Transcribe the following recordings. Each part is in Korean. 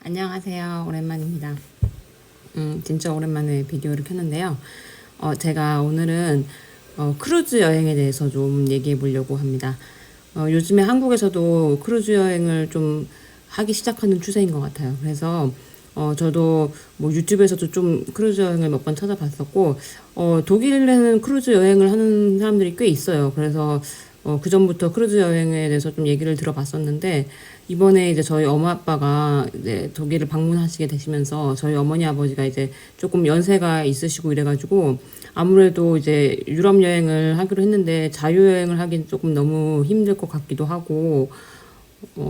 안녕하세요. 오랜만입니다. 진짜 오랜만에 비디오를 켰는데요. 제가 오늘은 크루즈 여행에 대해서 좀 얘기해 보려고 합니다. 요즘에 한국에서도 크루즈 여행을 좀 하기 시작하는 추세인 것 같아요. 그래서 저도 뭐 유튜브에서도 좀 크루즈 여행을 몇 번 찾아봤었고, 독일에는 크루즈 여행을 하는 사람들이 꽤 있어요. 그래서 그 전부터 크루즈 여행에 대해서 좀 얘기를 들어봤었는데, 이번에 이제 저희 엄마 아빠가 이제 독일을 방문하시게 되시면서 저희 어머니 아버지가 이제 조금 연세가 있으시고 이래가지고 아무래도 이제 유럽 여행을 하기로 했는데 자유여행을 하긴 조금 너무 힘들 것 같기도 하고,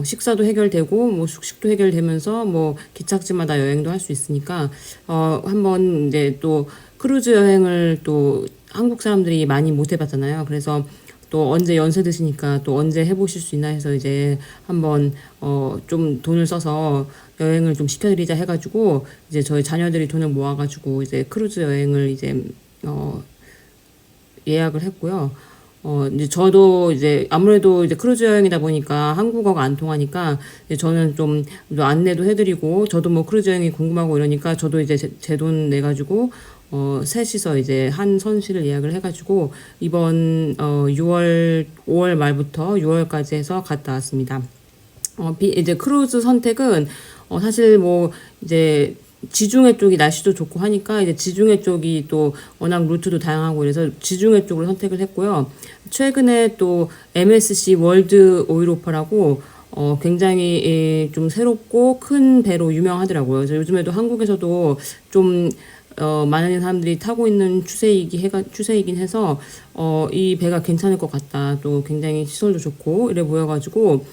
식사도 해결되고 뭐 숙식도 해결되면서 뭐 기착지마다 여행도 할 수 있으니까 한번 이제 또 크루즈 여행을 또 한국 사람들이 많이 못 해봤잖아요. 그래서 또 언제 연세 드시니까 또 언제 해보실 수 있나 해서 이제 한번 좀 돈을 써서 여행을 좀 시켜드리자 해가지고 이제 저희 자녀들이 돈을 모아가지고 이제 크루즈 여행을 이제 어 예약을 했고요. 이제 저도 이제 아무래도 이제 크루즈 여행이다 보니까 한국어가 안 통하니까 이제 저는 좀 안내도 해드리고 저도 뭐 크루즈 여행이 궁금하고 이러니까 저도 이제 제 돈 내가지고 셋이서 이제 한 선실을 예약을 해가지고 이번 5월 말부터 6월까지 해서 갔다 왔습니다. 이제 크루즈 선택은 사실 뭐 이제 지중해 쪽이 날씨도 좋고 하니까 이제 지중해 쪽이 또 워낙 루트도 다양하고 그래서 지중해 쪽으로 선택을 했고요. 최근에 또 MSC 월드 오이로파라고 굉장히 좀 새롭고 큰 배로 유명하더라고요. 그래서 요즘에도 한국에서도 좀 많은 사람들이 타고 있는 추세이긴 해서 이 배가 괜찮을 것 같다. 또 굉장히 시설도 좋고 이래 보여가지고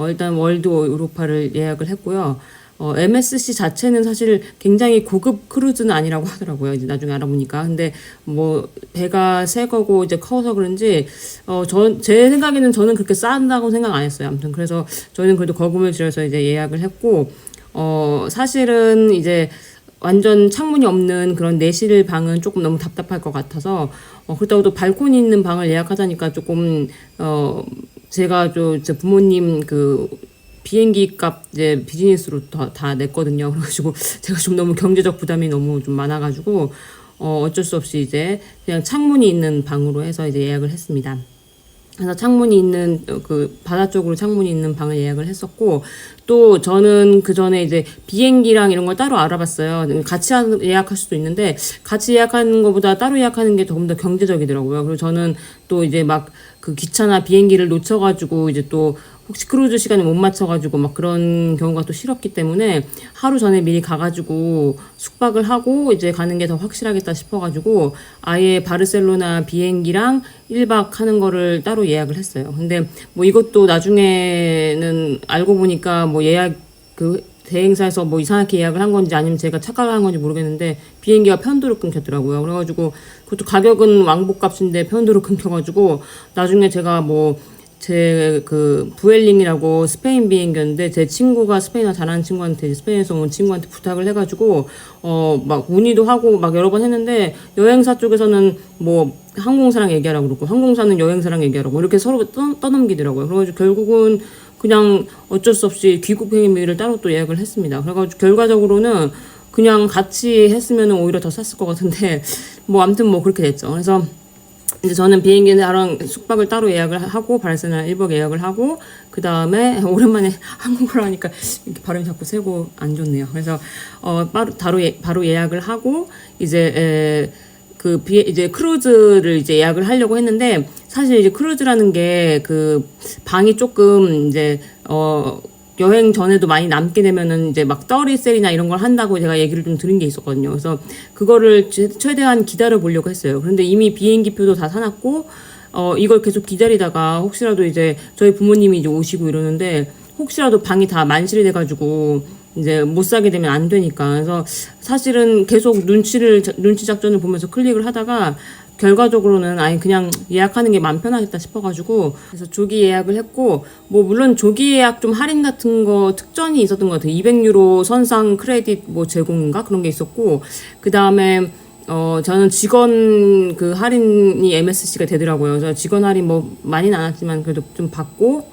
일단 월드 유로파를 예약을 했고요. MSC 자체는 사실 굉장히 고급 크루즈는 아니라고 하더라고요. 이제 나중에 알아보니까. 근데 뭐 배가 새 거고 이제 커서 그런지 제 생각에는 저는 그렇게 싸다고 생각 안 했어요. 아무튼 그래서 저희는 그래도 거금을 들여서 이제 예약을 했고 사실은 이제 완전 창문이 없는 그런 내실 방은 조금 너무 답답할 것 같아서 그렇다고 또 발코니 있는 방을 예약하자니까 조금 제가 제 부모님 그 비행기 값 이제 비즈니스로 다 냈거든요. 그래가지고 제가 좀 너무 경제적 부담이 너무 좀 많아가지고 어쩔 수 없이 이제 그냥 창문이 있는 방으로 해서 이제 예약을 했습니다. 그래서 창문이 있는 그 바다 쪽으로 창문이 있는 방을 예약을 했었고 또 저는 그 전에 이제 비행기랑 이런 걸 따로 알아봤어요. 같이 예약할 수도 있는데 같이 예약하는 것보다 따로 예약하는 게 조금 더 경제적이더라고요. 그리고 저는 또 이제 막 그 기차나 비행기를 놓쳐가지고 이제 또 혹시 크루즈 시간에 못 맞춰가지고 막 그런 경우가 또 싫었기 때문에 하루 전에 미리 가가지고 숙박을 하고 이제 가는 게 더 확실하겠다 싶어가지고 아예 바르셀로나 비행기랑 1박 하는 거를 따로 예약을 했어요. 근데 뭐 이것도 나중에는 알고 보니까 뭐 예약 그 대행사에서 뭐 이상하게 예약을 한 건지 아니면 제가 착각을 한 건지 모르겠는데 비행기가 편도로 끊겼더라고요. 그래가지고 그것도 가격은 왕복값인데 편도로 끊겨가지고 나중에 제가 뭐 제 그 부엘링이라고 스페인 비행기였는데 제 친구가 스페인어 잘하는 친구한테 스페인에서 온 친구한테 부탁을 해가지고 막 문의도 하고 막 여러 번 했는데 여행사 쪽에서는 뭐 항공사랑 얘기하라고 그러고 항공사는 여행사랑 얘기하라고 이렇게 서로 떠넘기더라고요. 그래가지고 결국은 그냥 어쩔 수 없이 귀국 행위를 따로 또 예약을 했습니다. 그래가지고 결과적으로는 그냥 같이 했으면 오히려 더 쌌을 것 같은데 뭐 아무튼 뭐 그렇게 됐죠. 그래서 이제 저는 비행기랑 숙박을 따로 예약을 하고 바르셀로나 1박 예약을 하고 그 다음에 오랜만에 한국어를 하니까 이렇게 발음이 자꾸 세고 안 좋네요. 그래서 바로 예약을 하고 이제 이제 크루즈를 이제 예약을 하려고 했는데 사실 이제 크루즈라는 게 그 방이 조금 이제 여행 전에도 많이 남게 되면은 이제 막 떨이셀이나 이런 걸 한다고 제가 얘기를 좀 들은 게 있었거든요. 그래서 그거를 최대한 기다려 보려고 했어요. 그런데 이미 비행기 표도 다 사놨고, 이걸 계속 기다리다가 혹시라도 이제 저희 부모님이 이제 오시고 이러는데 혹시라도 방이 다 만실이 돼가지고 이제 못 사게 되면 안 되니까. 그래서 사실은 계속 눈치 작전을 보면서 클릭을 하다가 결과적으로는 아예 그냥 예약하는 게 마음 편하겠다 싶어가지고 그래서 조기 예약을 했고 뭐 물론 조기 예약 좀 할인 같은 거 특전이 있었던 것 같아요. 200유로 선상 크레딧 뭐 제공인가 그런 게 있었고 그 다음에 저는 직원 그 할인이 MSC가 되더라고요. 그래서 직원 할인 뭐 많이는 안 왔지만 그래도 좀 받고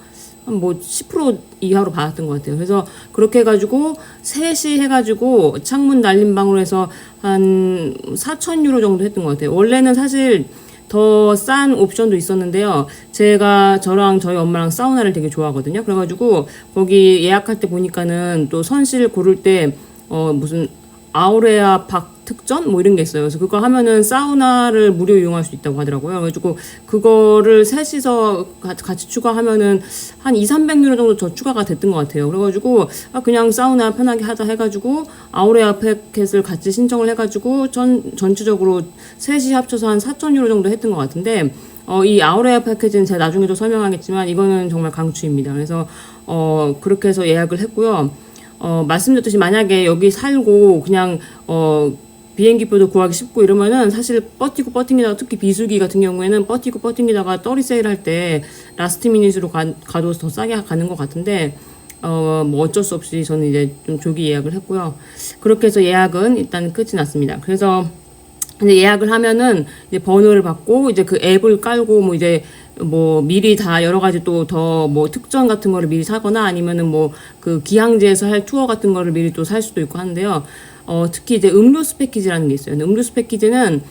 뭐 10% 이하로 받았던 것 같아요. 그래서 그렇게 해가지고 셋이 해가지고 창문 날림 방으로 해서 한 4,000유로 정도 했던 것 같아요. 원래는 사실 더 싼 옵션도 있었는데요. 제가 저랑 저희 엄마랑 사우나를 되게 좋아하거든요. 그래가지고 거기 예약할 때 보니까는 또 선실 고를 때 무슨 아우레아 박 특전 뭐 이런 게 있어요. 그래서 그거 하면은 사우나를 무료 이용할 수 있다고 하더라고요. 그래가지고 그거를 셋이서 같이 추가하면은 한 2,300유로 정도 더 추가가 됐던 것 같아요. 그래가지고 그냥 사우나 편하게 하자 해가지고 아우레아 패켓을 같이 신청을 해가지고 전체적으로 셋이 합쳐서 한 4,000유로 정도 했던 것 같은데 이 아우레아 패키지는 제가 나중에도 설명하겠지만 이거는 정말 강추입니다. 그래서 그렇게 해서 예약을 했고요. 말씀드렸듯이 만약에 여기 살고 그냥 비행기표도 구하기 쉽고 이러면은 사실 버티기다가 특히 비수기 같은 경우에는 버티기다가 떨이 세일할 때 라스트 미닛으로 가둬서 더 싸게 가는 것 같은데 뭐 어쩔 수 없이 저는 이제 좀 조기 예약을 했고요. 그렇게 해서 예약은 일단 끝이 났습니다. 그래서 이제 예약을 하면은 이제 번호를 받고 이제 그 앱을 깔고 뭐 이제 뭐 미리 다 여러 가지 또 더 뭐 특전 같은 거를 미리 사거나 아니면은 뭐 그 기항제에서 할 투어 같은 거를 미리 또 살 수도 있고 하는데요. 특히 이제 음료수 패키지라는 게 있어요. 음료수 패키지는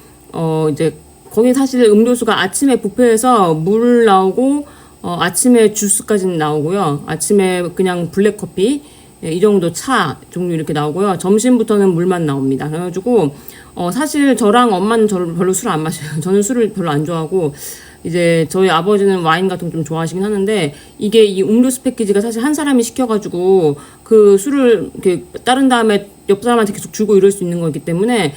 이제 거기 사실 음료수가 아침에 뷔페에서 물 나오고 아침에 주스까지 나오고요. 아침에 그냥 블랙커피 이 정도 차 종류 이렇게 나오고요. 점심부터는 물만 나옵니다. 그래가지고 사실 저랑 엄마는 별로 술 안 마셔요. 저는 술을 별로 안 좋아하고 이제 저희 아버지는 와인 같은 거 좀 좋아하시긴 하는데 이게 이 음료수 패키지가 사실 한 사람이 시켜가지고 그 술을 이렇게 따른 다음에 옆 사람한테 계속 주고 이럴 수 있는 거기 때문에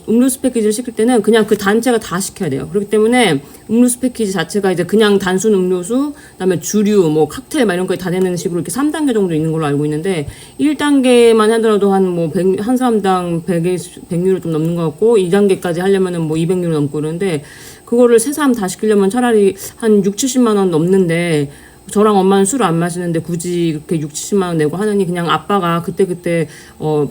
음료수 패키지를 시킬 때는 그냥 그 단체가 다 시켜야 돼요. 그렇기 때문에 음료수 패키지 자체가 이제 그냥 단순 음료수, 그다음에 주류, 뭐 칵테일 막 이런 거에 다 되는 식으로 이렇게 3단계 정도 있는 걸로 알고 있는데 1단계만 하더라도 한 사람당 100유로 좀 넘는 것 같고 2단계까지 하려면은 뭐 200유로 넘고 그러는데 그거를 세 사람 다 시키려면 차라리 한 6, 70만 원 넘는데 저랑 엄마는 술을 안 마시는데 굳이 이렇게 6, 70만 원 내고 하느니 그냥 아빠가 그때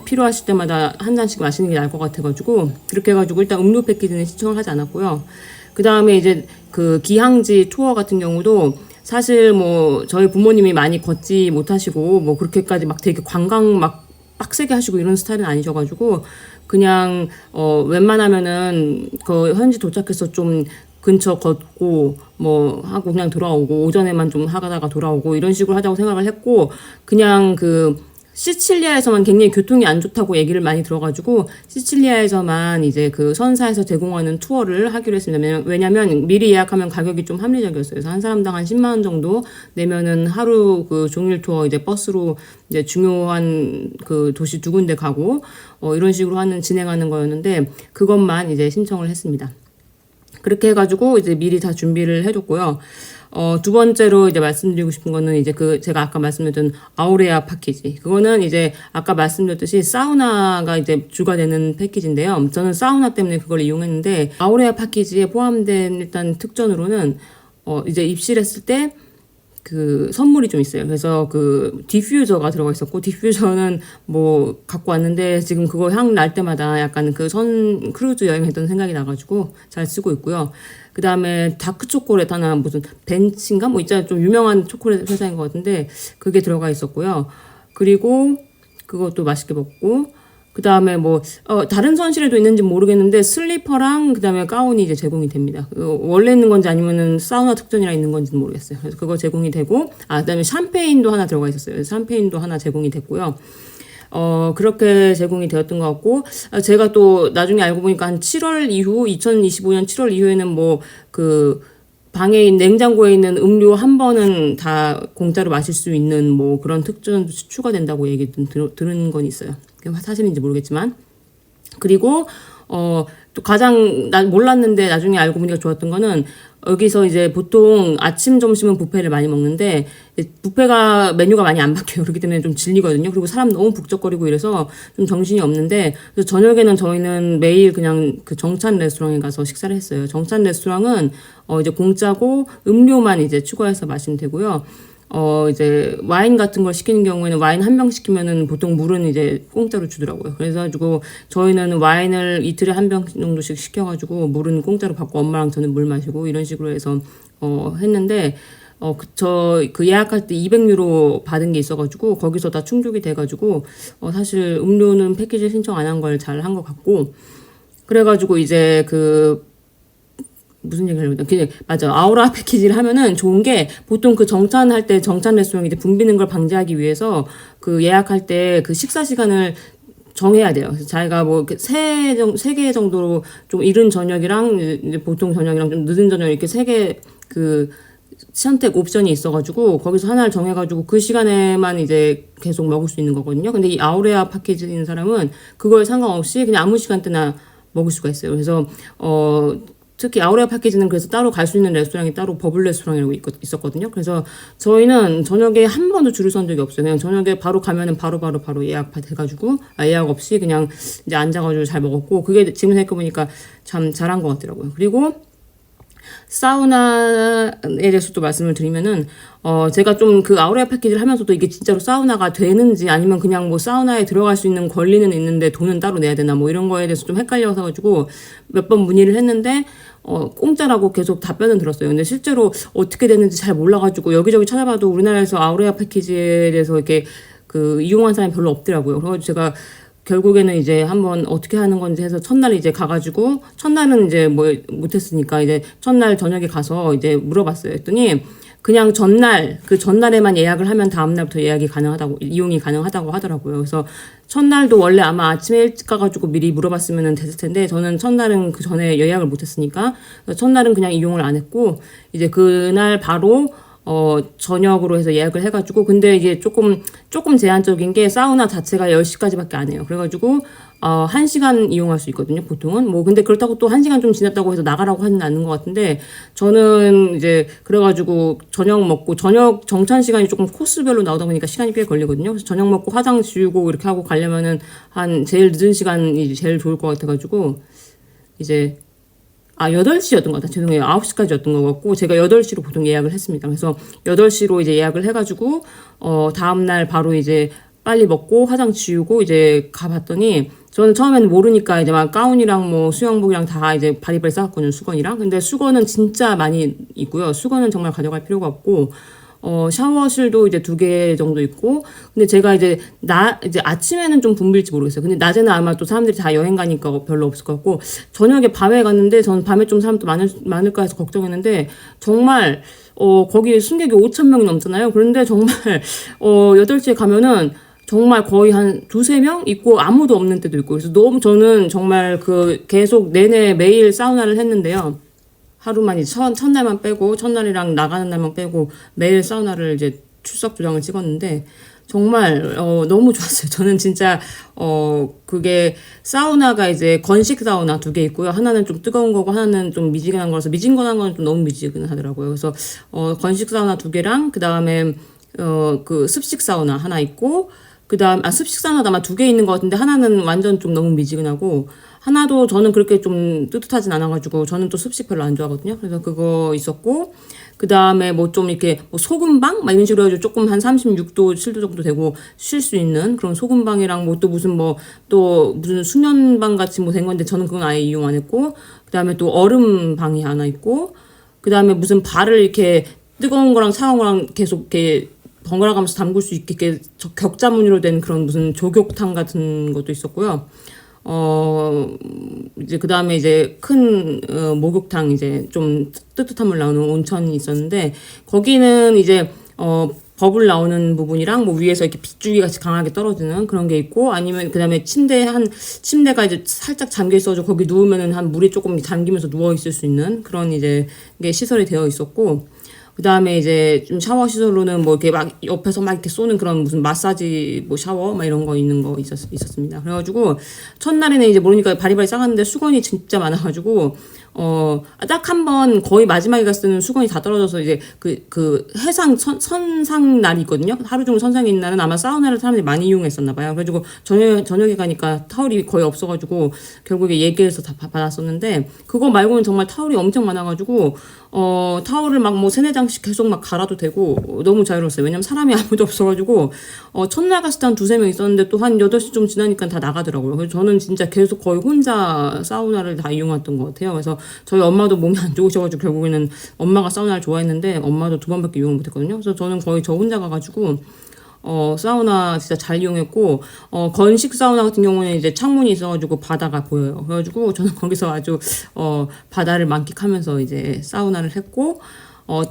필요하실 때마다 한 잔씩 마시는 게 나을 것 같아가지고 그렇게 해가지고 일단 음료 패키지는 신청을 하지 않았고요. 그 다음에 이제 그 기항지 투어 같은 경우도 사실 뭐 저희 부모님이 많이 걷지 못하시고 뭐 그렇게까지 막 되게 관광 막 빡세게 하시고 이런 스타일은 아니셔가지고 그냥 웬만하면은 그 현지 도착해서 좀 근처 걷고 뭐 하고 그냥 돌아오고 오전에만 좀 하다가 돌아오고 이런 식으로 하자고 생각을 했고 그냥 그 시칠리아에서만 굉장히 교통이 안 좋다고 얘기를 많이 들어가지고 시칠리아에서만 이제 그 선사에서 제공하는 투어를 하기로 했습니다. 왜냐면 미리 예약하면 가격이 좀 합리적이었어요. 그래서 한 사람당 한 10만 원 정도 내면은 하루 그 종일 투어 이제 버스로 이제 중요한 그 도시 두 군데 가고 이런 식으로 진행하는 거였는데 그것만 이제 신청을 했습니다. 그렇게 해가지고 이제 미리 다 준비를 해줬고요. 두 번째로 이제 말씀드리고 싶은 거는 이제 제가 아까 말씀드렸던 아우레아 패키지. 그거는 이제 아까 말씀드렸듯이 사우나가 이제 주가 되는 패키지인데요. 저는 사우나 때문에 그걸 이용했는데 아우레아 패키지에 포함된 일단 특전으로는 이제 입실했을 때 그 선물이 좀 있어요. 그래서 그 디퓨저가 들어가 있었고 디퓨저는 뭐 갖고 왔는데 지금 그거 향 날 때마다 약간 그 크루즈 여행했던 생각이 나가지고 잘 쓰고 있고요. 그 다음에 다크 초콜릿 하나 무슨 벤치인가 뭐 있잖아요. 좀 유명한 초콜릿 회사인 것 같은데 그게 들어가 있었고요. 그리고 그것도 맛있게 먹고 그 다음에 뭐 다른 선실에도 있는지 모르겠는데 슬리퍼랑 그 다음에 가운이 이제 제공이 됩니다. 원래 있는 건지 아니면은 사우나 특전이라 있는 건지는 모르겠어요. 그래서 그거 제공이 되고 그다음에 샴페인도 하나 들어가 있었어요. 샴페인도 하나 제공이 됐고요. 그렇게 제공이 되었던 것 같고, 제가 또 나중에 알고 보니까 한 7월 이후, 2025년 7월 이후에는 뭐, 방에 냉장고에 있는 음료 한 번은 다 공짜로 마실 수 있는 뭐 그런 특전도 추가된다고 얘기 들은 건 있어요. 사실인지 모르겠지만. 그리고, 또 가장 몰랐는데 나중에 알고 보니까 좋았던 거는 여기서 이제 보통 아침, 점심은 뷔페를 많이 먹는데 뷔페가 메뉴가 많이 안 바뀌어요. 그렇기 때문에 좀 질리거든요. 그리고 사람 너무 북적거리고 이래서 좀 정신이 없는데 그래서 저녁에는 저희는 매일 그냥 그 정찬 레스토랑에 가서 식사를 했어요. 정찬 레스토랑은 이제 공짜고 음료만 이제 추가해서 마시면 되고요. 이제 와인 같은 걸 시키는 경우에는 와인 한 병 시키면은 보통 물은 이제 공짜로 주더라고요. 그래가지고 저희는 와인을 이틀에 한 병 정도씩 시켜가지고 물은 공짜로 받고 엄마랑 저는 물 마시고 이런 식으로 해서 했는데 그 예약할 때 200유로 받은 게 있어가지고 거기서 다 충족이 돼가지고 사실 음료는 패키지 신청 안 한 걸 잘 한 것 같고 그래가지고 이제 무슨 얘기를 하려고 맞아. 아우라 패키지를 하면은 좋은 게 보통 그 정찬할 때 정찬 레스토랑이 붕비는 걸 방지하기 위해서 그 예약할 때 그 식사 시간을 정해야 돼요. 그래서 자기가 뭐 세 개 정도로 좀 이른 저녁이랑 이제 보통 저녁이랑 좀 늦은 저녁 이렇게 세 개 선택 옵션이 있어가지고 거기서 하나를 정해가지고 그 시간에만 이제 계속 먹을 수 있는 거거든요. 근데 이 아우레아 패키지인 사람은 그걸 상관없이 그냥 아무 시간대나 먹을 수가 있어요. 그래서 특히 아우레아 패키지는 그래서 따로 갈 수 있는 레스토랑이 따로 버블 레스토랑이라고 있었거든요. 그래서 저희는 저녁에 한 번도 줄을 선 적이 없어요. 그냥 저녁에 바로 가면은 바로 예약 돼가지고 예약 없이 그냥 이제 앉아가지고 잘 먹었고 그게 지금 생각해보니까 참 잘한 것 같더라고요. 그리고 사우나에 대해서 또 말씀을 드리면은 제가 좀 그 아우레아 패키지를 하면서도 이게 진짜로 사우나가 되는지 아니면 그냥 뭐 사우나에 들어갈 수 있는 권리는 있는데 돈은 따로 내야 되나 뭐 이런 거에 대해서 좀 헷갈려서 가지고 몇 번 문의를 했는데 공짜라고 계속 답변은 들었어요. 근데 실제로 어떻게 됐는지 잘 몰라가지고 여기저기 찾아봐도 우리나라에서 아우레아 패키지에 대해서 이렇게 이용한 사람이 별로 없더라고요. 그래서 제가 결국에는 이제 한번 어떻게 하는 건지 해서 첫날 이제 가가지고 첫날은 이제 뭐 못했으니까 이제 첫날 저녁에 가서 이제 물어봤어요. 했더니 그냥 전날에만 예약을 하면 다음날부터 이용이 가능하다고 하더라고요. 그래서 첫날도 원래 아마 아침에 일찍 가가지고 미리 물어봤으면 됐을 텐데 저는 첫날은 그 전에 예약을 못했으니까 첫날은 그냥 이용을 안 했고 이제 그날 바로 저녁으로 해서 예약을 해가지고, 근데 이게 조금 제한적인 게 사우나 자체가 10시까지밖에 안 해요. 그래가지고, 1시간 이용할 수 있거든요, 보통은. 뭐, 근데 그렇다고 또 1시간 좀 지났다고 해서 나가라고 하진 않는 것 같은데, 저는 이제, 그래가지고, 저녁 정찬 시간이 조금 코스별로 나오다 보니까 시간이 꽤 걸리거든요. 그래서 저녁 먹고 화장 지우고 이렇게 하고 가려면은, 제일 늦은 시간이 제일 좋을 것 같아가지고, 이제, 8시였던 것 같아요. 죄송해요. 9시까지였던 것 같고, 제가 8시로 보통 예약을 했습니다. 그래서 8시로 이제 예약을 해가지고, 다음날 바로 이제 빨리 먹고 화장 지우고 이제 가봤더니, 저는 처음에는 모르니까 이제 막 가운이랑 뭐 수영복이랑 다 이제 바리바리 싸웠거든요. 수건이랑. 근데 수건은 진짜 많이 있고요. 수건은 정말 가져갈 필요가 없고, 샤워실도 이제 2개 정도 있고, 근데 제가 이제 아침에는 좀 붐빌지 모르겠어요. 근데 낮에는 아마 또 사람들이 다 여행 가니까 별로 없을 것 같고, 저녁에 밤에 갔는데, 저는 밤에 좀 사람도 많을까 해서 걱정했는데, 정말, 거기 승객이 5,000명이 넘잖아요. 그런데 정말, 8시에 가면은, 정말 거의 한 2-3명 있고 아무도 없는 때도 있고, 그래서 저는 정말 계속 내내 매일 사우나를 했는데요. 하루만 이제 첫날만 빼고 첫날이랑 나가는 날만 빼고 매일 사우나를 이제 출석 도장을 찍었는데 정말 너무 좋았어요. 저는 진짜 그게 사우나가 이제 건식 사우나 2개 있고요. 하나는 좀 뜨거운 거고 하나는 좀 미지근한 거라서 미지근한 거는 좀 너무 미지근하더라고요. 그래서 건식 사우나 2개랑 그다음에 습식 사우나 하나 있고 습식 사우나도 아마 2개 있는 것 같은데 하나는 완전 좀 너무 미지근하고 하나도 저는 그렇게 좀 뜨뜻하진 않아가지고 저는 또 습식 별로 안 좋아하거든요. 그래서 그거 있었고 그 다음에 뭐 좀 이렇게 뭐 소금방 막 이런 식으로 해가지고 조금 한 36도 7도 정도 되고 쉴 수 있는 그런 소금방이랑 뭐 또 무슨 수면방 같이 뭐 된 건데 저는 그건 아예 이용 안 했고 그 다음에 또 얼음방이 하나 있고 그 다음에 무슨 발을 이렇게 뜨거운 거랑 차가운 거랑 계속 이렇게 번갈아 가면서 담글 수 있게 격자무늬로 된 그런 무슨 조격탕 같은 것도 있었고요. 이제 그 다음에 이제 큰 목욕탕 이제 좀 뜨뜻한 물 나오는 온천이 있었는데 거기는 이제 버블 나오는 부분이랑 뭐 위에서 이렇게 빗줄기 같이 강하게 떨어지는 그런 게 있고 아니면 그 다음에 침대가 이제 살짝 잠겨 있어가지고 거기 누우면은 한 물이 조금 잠기면서 누워 있을 수 있는 그런 이제 게 시설이 되어 있었고 그 다음에 이제 좀 샤워 시설로는 뭐 이렇게 막 옆에서 막 이렇게 쏘는 그런 무슨 마사지 뭐 샤워 막 이런 거 있는 거 있었습니다. 그래가지고 첫날에는 이제 모르니까 바리바리 싸갔는데 수건이 진짜 많아가지고 딱 한 번 거의 마지막에 갔을 때는 수건이 다 떨어져서 이제 선상 날이 있거든요. 하루 종일 선상에 있는 날은 아마 사우나를 사람들이 많이 이용했었나 봐요. 그래가지고 저녁에 가니까 타월이 거의 없어가지고 결국에 얘기해서 다 받았었는데 그거 말고는 정말 타월이 엄청 많아가지고 타월을 막 뭐 3-4장씩 계속 막 갈아도 되고 너무 자유로웠어요. 왜냐면 사람이 아무도 없어가지고 첫날 갔을 때 한 2-3명 있었는데 또 한 8시 좀 지나니까 다 나가더라고요. 그래서 저는 진짜 계속 거의 혼자 사우나를 다 이용했던 것 같아요. 그래서 저희 엄마도 몸이 안 좋으셔가지고 결국에는 엄마가 사우나를 좋아했는데 엄마도 2번밖에 이용을 못했거든요. 그래서 저는 거의 저 혼자 가가지고 사우나 진짜 잘 이용했고, 건식 사우나 같은 경우는 이제 창문이 있어가지고 바다가 보여요. 그래가지고 저는 거기서 아주, 바다를 만끽하면서 이제 사우나를 했고,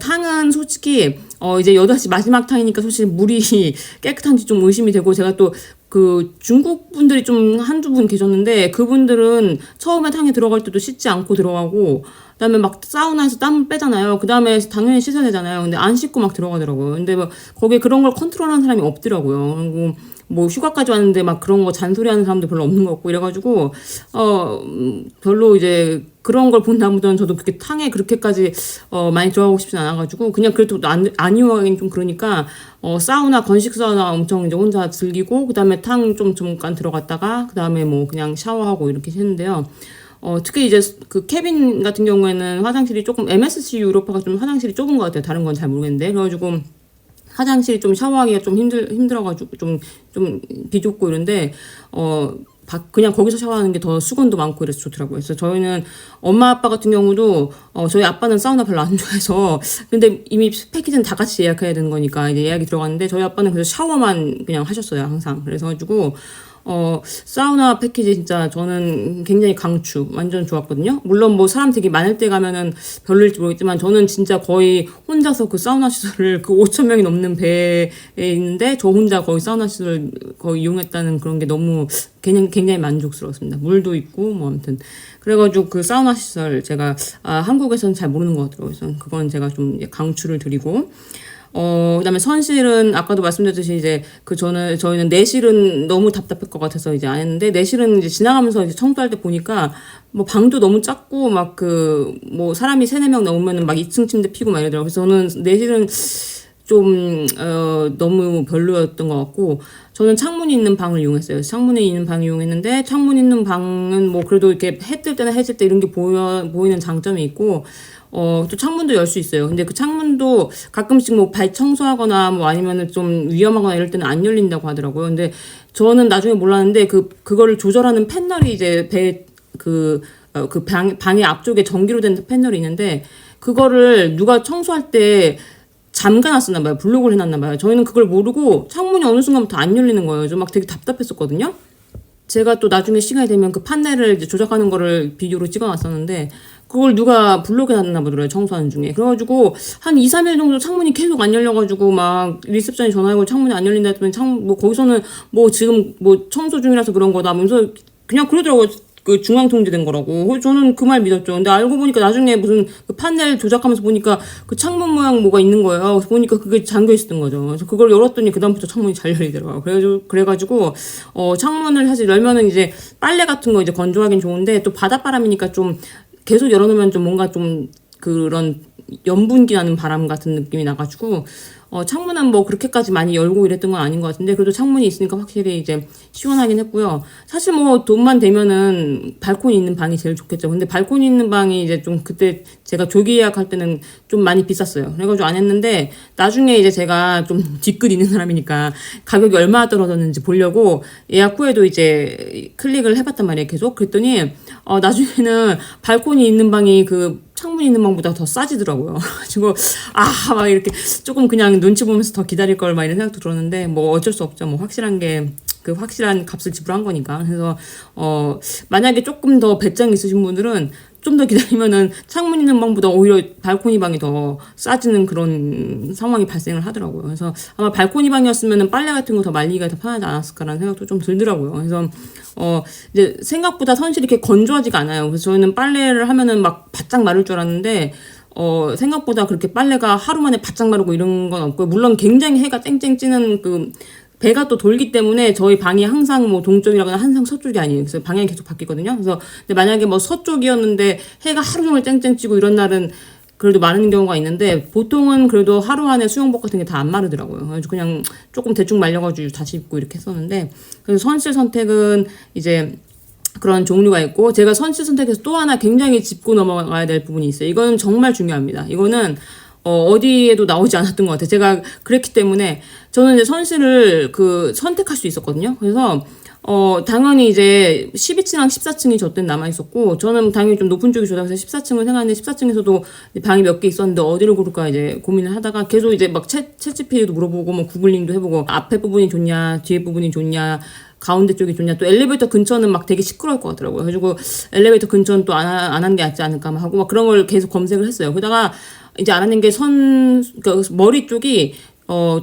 탕은 솔직히, 이제 8시 마지막 탕이니까 솔직히 물이 깨끗한지 좀 의심이 되고, 제가 또 그 중국 분들이 좀 한두 분 계셨는데, 그분들은 처음에 탕에 들어갈 때도 씻지 않고 들어가고, 그다음에 막 사우나에서 땀 빼잖아요. 그다음에 당연히 씻어야 되잖아요. 근데 안 씻고 막 들어가더라고요. 근데 뭐 거기에 그런 걸 컨트롤하는 사람이 없더라고요. 그리고 뭐 휴가까지 왔는데 막 그런 거 잔소리하는 사람도 별로 없는 것 같고 이래가지고 별로 이제 그런 걸 본 다음부터는 저도 그렇게 탕에 그렇게까지 많이 들어가고 싶진 않아가지고 그냥 그래도 안 이용하긴 좀 그러니까 사우나 건식 사우나 엄청 이제 혼자 즐기고 그다음에 탕 좀 잠깐 들어갔다가 그다음에 뭐 그냥 샤워하고 이렇게 했는데요. 특히 이제 그 캐빈 같은 경우에는 화장실이 조금 MSC 유로파가 좀 화장실이 좁은 것 같아요. 다른 건 잘 모르겠는데. 그래가지고 화장실이 좀 샤워하기가 좀 힘들어가지고 좀 비좁고 이런데, 그냥 거기서 샤워하는 게 더 수건도 많고 이래서 좋더라고요. 그래서 저희는 엄마 아빠 같은 경우도, 저희 아빠는 사우나 별로 안 좋아해서, 근데 이미 패키지는 다 같이 예약해야 되는 거니까 이제 예약이 들어갔는데, 저희 아빠는 그래서 샤워만 그냥 하셨어요, 항상. 그래서가지고, 사우나 패키지 진짜 저는 굉장히 강추. 완전 좋았거든요. 물론 뭐 사람 되게 많을 때 가면은 별로일지 모르겠지만 저는 진짜 거의 혼자서 그 사우나 시설을 그 5천 명이 넘는 배에 있는데 저 혼자 거의 사우나 시설을 거의 이용했다는 그런 게 너무 굉장히 만족스러웠습니다. 물도 있고 뭐 아무튼. 그래가지고 그 사우나 시설 제가 한국에서는 잘 모르는 것 같더라고요. 그래서 그건 제가 좀 강추를 드리고 그다음에 선실은 아까도 말씀드렸듯이 이제 저희는 내실은 너무 답답할 것 같아서 이제 안 했는데 내실은 이제 지나가면서 이제 청소할 때 보니까 뭐 방도 너무 작고 막 뭐 사람이 3-4명 넘으면은 막 2층 침대 피고 막 이러더라고요. 그래서 저는 내실은 좀 너무 별로였던 것 같고 저는 창문이 있는 방을 이용했어요. 창문이 있는 방을 이용했는데 창문 있는 방은 뭐 그래도 이렇게 해 뜰 때나 해질 때 이런 게 보이는 장점이 있고 또 창문도 열 수 있어요. 근데 그 창문도 가끔씩 뭐 발 청소하거나 뭐 아니면은 좀 위험하거나 이럴 때는 안 열린다고 하더라고요. 근데 저는 나중에 몰랐는데 그거를 조절하는 패널이 이제 방의 앞쪽에 전기로 된 패널이 있는데 그거를 누가 청소할 때 잠가놨었나 봐요. 블록을 해놨나 봐요. 저희는 그걸 모르고 창문이 어느 순간부터 안 열리는 거예요. 좀 막 되게 답답했었거든요. 제가 또 나중에 시간이 되면 그 판넬을 이제 조작하는 거를 비디오로 찍어놨었는데 그걸 누가 블록에 놨나 보더라고요. 청소하는 중에. 그래가지고 한 2-3일 정도 창문이 계속 안 열려가지고 막 리셉션에 전화하고 창문이 안 열린다 했더니 뭐 거기서는 뭐 지금 뭐 청소 중이라서 그런 거다 하면서 그냥 그러더라고요. 그 중앙 통제된 거라고. 저는 그 말 믿었죠. 근데 알고 보니까 나중에 무슨 그 판넬 조작하면서 보니까 그 창문 모양 뭐가 있는 거예요. 그래서 보니까 그게 잠겨 있었던 거죠. 그래서 그걸 열었더니 그다음부터 창문이 잘 열리더라고요. 그래가지고 창문을 사실 열면은 이제 빨래 같은 거 이제 건조하긴 좋은데 또 바닷바람이니까 좀 계속 열어놓으면 좀 뭔가 좀 그런 염분기 나는 바람 같은 느낌이 나가지고 창문은 뭐 그렇게까지 많이 열고 이랬던 건 아닌 것 같은데 그래도 창문이 있으니까 확실히 이제 시원하긴 했고요. 사실 뭐 돈만 되면은 발코니 있는 방이 제일 좋겠죠. 근데 발코니 있는 방이 이제 좀 그때 제가 조기 예약할 때는 좀 많이 비쌌어요. 그래가지고 안 했는데 나중에 이제 제가 좀 뒤끝 있는 사람이니까 가격이 얼마나 떨어졌는지 보려고 예약 후에도 이제 클릭을 해봤단 말이에요. 계속 그랬더니 나중에는 발코니 있는 방이 그 창문이 있는 방보다 더 싸지더라고요. 그래가지고 막 이렇게 조금 그냥 눈치 보면서 더 기다릴 걸 막 이런 생각도 들었는데 뭐 어쩔 수 없죠. 뭐 확실한 값을 지불한 거니까. 그래서 만약에 조금 더 배짱 있으신 분들은 좀 더 기다리면은 창문 있는 방보다 오히려 발코니 방이 더 싸지는 그런 상황이 발생을 하더라고요. 그래서 아마 발코니 방이었으면은 빨래 같은 거 더 말리기가 더 편하지 않았을까라는 생각도 좀 들더라고요. 그래서 이제 생각보다 선실이 이렇게 건조하지가 않아요. 그래서 저희는 빨래를 하면은 막 바짝 마를 줄 알았는데 생각보다 그렇게 빨래가 하루 만에 바짝 마르고 이런 건 없고요. 물론 굉장히 해가 쨍쨍 찌는 배가 또 돌기 때문에 저희 방이 항상 뭐 동쪽이라거나 항상 서쪽이 아니에요. 그래서 방향이 계속 바뀌거든요. 그래서 근데 만약에 뭐 서쪽이었는데 해가 하루 종일 쨍쨍 찌고 이런 날은 그래도 마르는 경우가 있는데 보통은 그래도 하루 안에 수영복 같은 게 다 안 마르더라고요. 그래서 그냥 조금 대충 말려가지고 다시 입고 이렇게 했었는데 그래서 선실 선택은 이제 그런 종류가 있고 제가 선실 선택에서 또 하나 굉장히 짚고 넘어가야 될 부분이 있어요. 이거는 정말 중요합니다. 이거는 어디에도 나오지 않았던 것 같아요. 제가 그랬기 때문에 저는 이제 선실을 선택할 수 있었거든요. 그래서 당연히 이제 12층랑 14층이 저 때는 남아있었고, 저는 당연히 좀 높은 쪽이 좋다고 해서 14층을 생각했는데, 14층에서도 방이 몇 개 있었는데, 어디를 고를까 이제 고민을 하다가, 계속 이제 막 챗GPT도 물어보고, 뭐 구글링도 해보고, 앞에 부분이 좋냐, 뒤에 부분이 좋냐, 가운데 쪽이 좋냐, 또 엘리베이터 근처는 막 되게 시끄러울 것 같더라고요. 그래가지고 엘리베이터 근처는 또 안 하는 게 낫지 않을까 하고, 막 그런 걸 계속 검색을 했어요. 그러다가 이제 알아낸 게 그러니까 머리 쪽이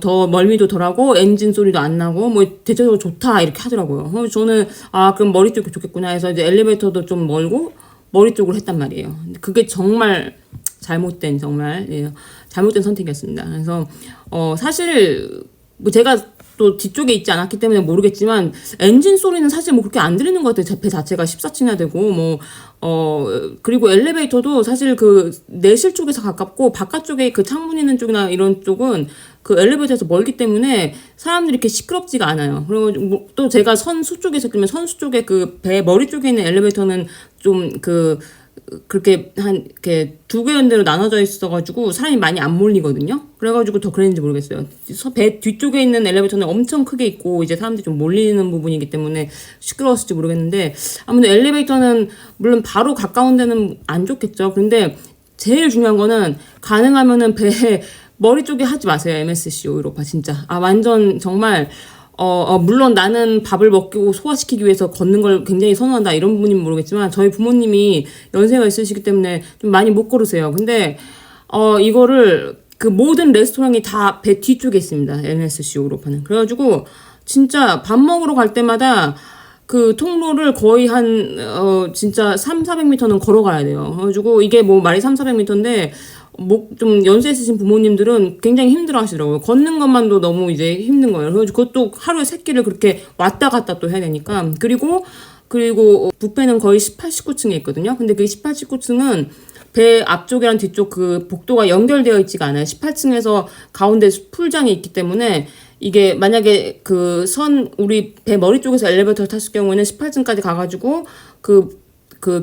더 멀미도 덜하고 엔진 소리도 안 나고 뭐 대체적으로 좋다 이렇게 하더라고요. 그래서 저는 그럼 머리 쪽이 좋겠구나 해서 이제 엘리베이터도 좀 멀고 머리 쪽으로 했단 말이에요. 근데 그게 정말 잘못된 잘못된 선택이었습니다. 그래서 사실 뭐 제가 또 뒤쪽에 있지 않았기 때문에 모르겠지만 엔진 소리는 사실 뭐 그렇게 안 들리는 것 같아요. 배 자체가 14층이나 되고 그리고 엘리베이터도 사실 내실 쪽에서 가깝고 바깥쪽에 창문 있는 쪽이나 이런 쪽은 엘리베이터에서 멀기 때문에 사람들이 이렇게 시끄럽지가 않아요. 그리고 또 제가 선수 쪽에 있었기 선수 쪽에 배 머리 쪽에 있는 엘리베이터는 좀 그렇게 이렇게 두 개로 나눠져 있어가지고 사람이 많이 안 몰리거든요. 그래가지고 더 그랬는지 모르겠어요. 배 뒤쪽에 있는 엘리베이터는 엄청 크게 있고 이제 사람들이 좀 몰리는 부분이기 때문에 시끄러웠을지 모르겠는데, 아무튼 엘리베이터는 물론 바로 가까운 데는 안 좋겠죠. 근데 제일 중요한 거는 가능하면은 배 머리 쪽에 하지 마세요. MSC 오이로파 진짜. 완전 정말 물론 나는 밥을 먹고 소화시키기 위해서 걷는 걸 굉장히 선호한다 이런 부분이면 모르겠지만, 저희 부모님이 연세가 있으시기 때문에 좀 많이 못 걸으세요. 근데 이거를 모든 레스토랑이 다 배 뒤쪽에 있습니다. MSC 오이로파는. 그래가지고 진짜 밥 먹으러 갈 때마다 통로를 거의 진짜 300~400m는 걸어가야 돼요. 그래가지고 이게 뭐 말이 300~400m인데 좀 연세 있으신 부모님들은 굉장히 힘들어 하시더라고요. 걷는 것만도 너무 이제 힘든 거예요. 그래서 그것도 하루에 3끼를 그렇게 왔다 갔다 또 해야 되니까. 그리고 뷔페는 거의 18, 19층에 있거든요. 근데 18, 19층은 배 앞쪽이랑 뒤쪽 복도가 연결되어 있지가 않아요. 18층에서 가운데 풀장이 있기 때문에 이게 만약에 우리 배 머리 쪽에서 엘리베이터를 탔을 경우에는 18층까지 가가지고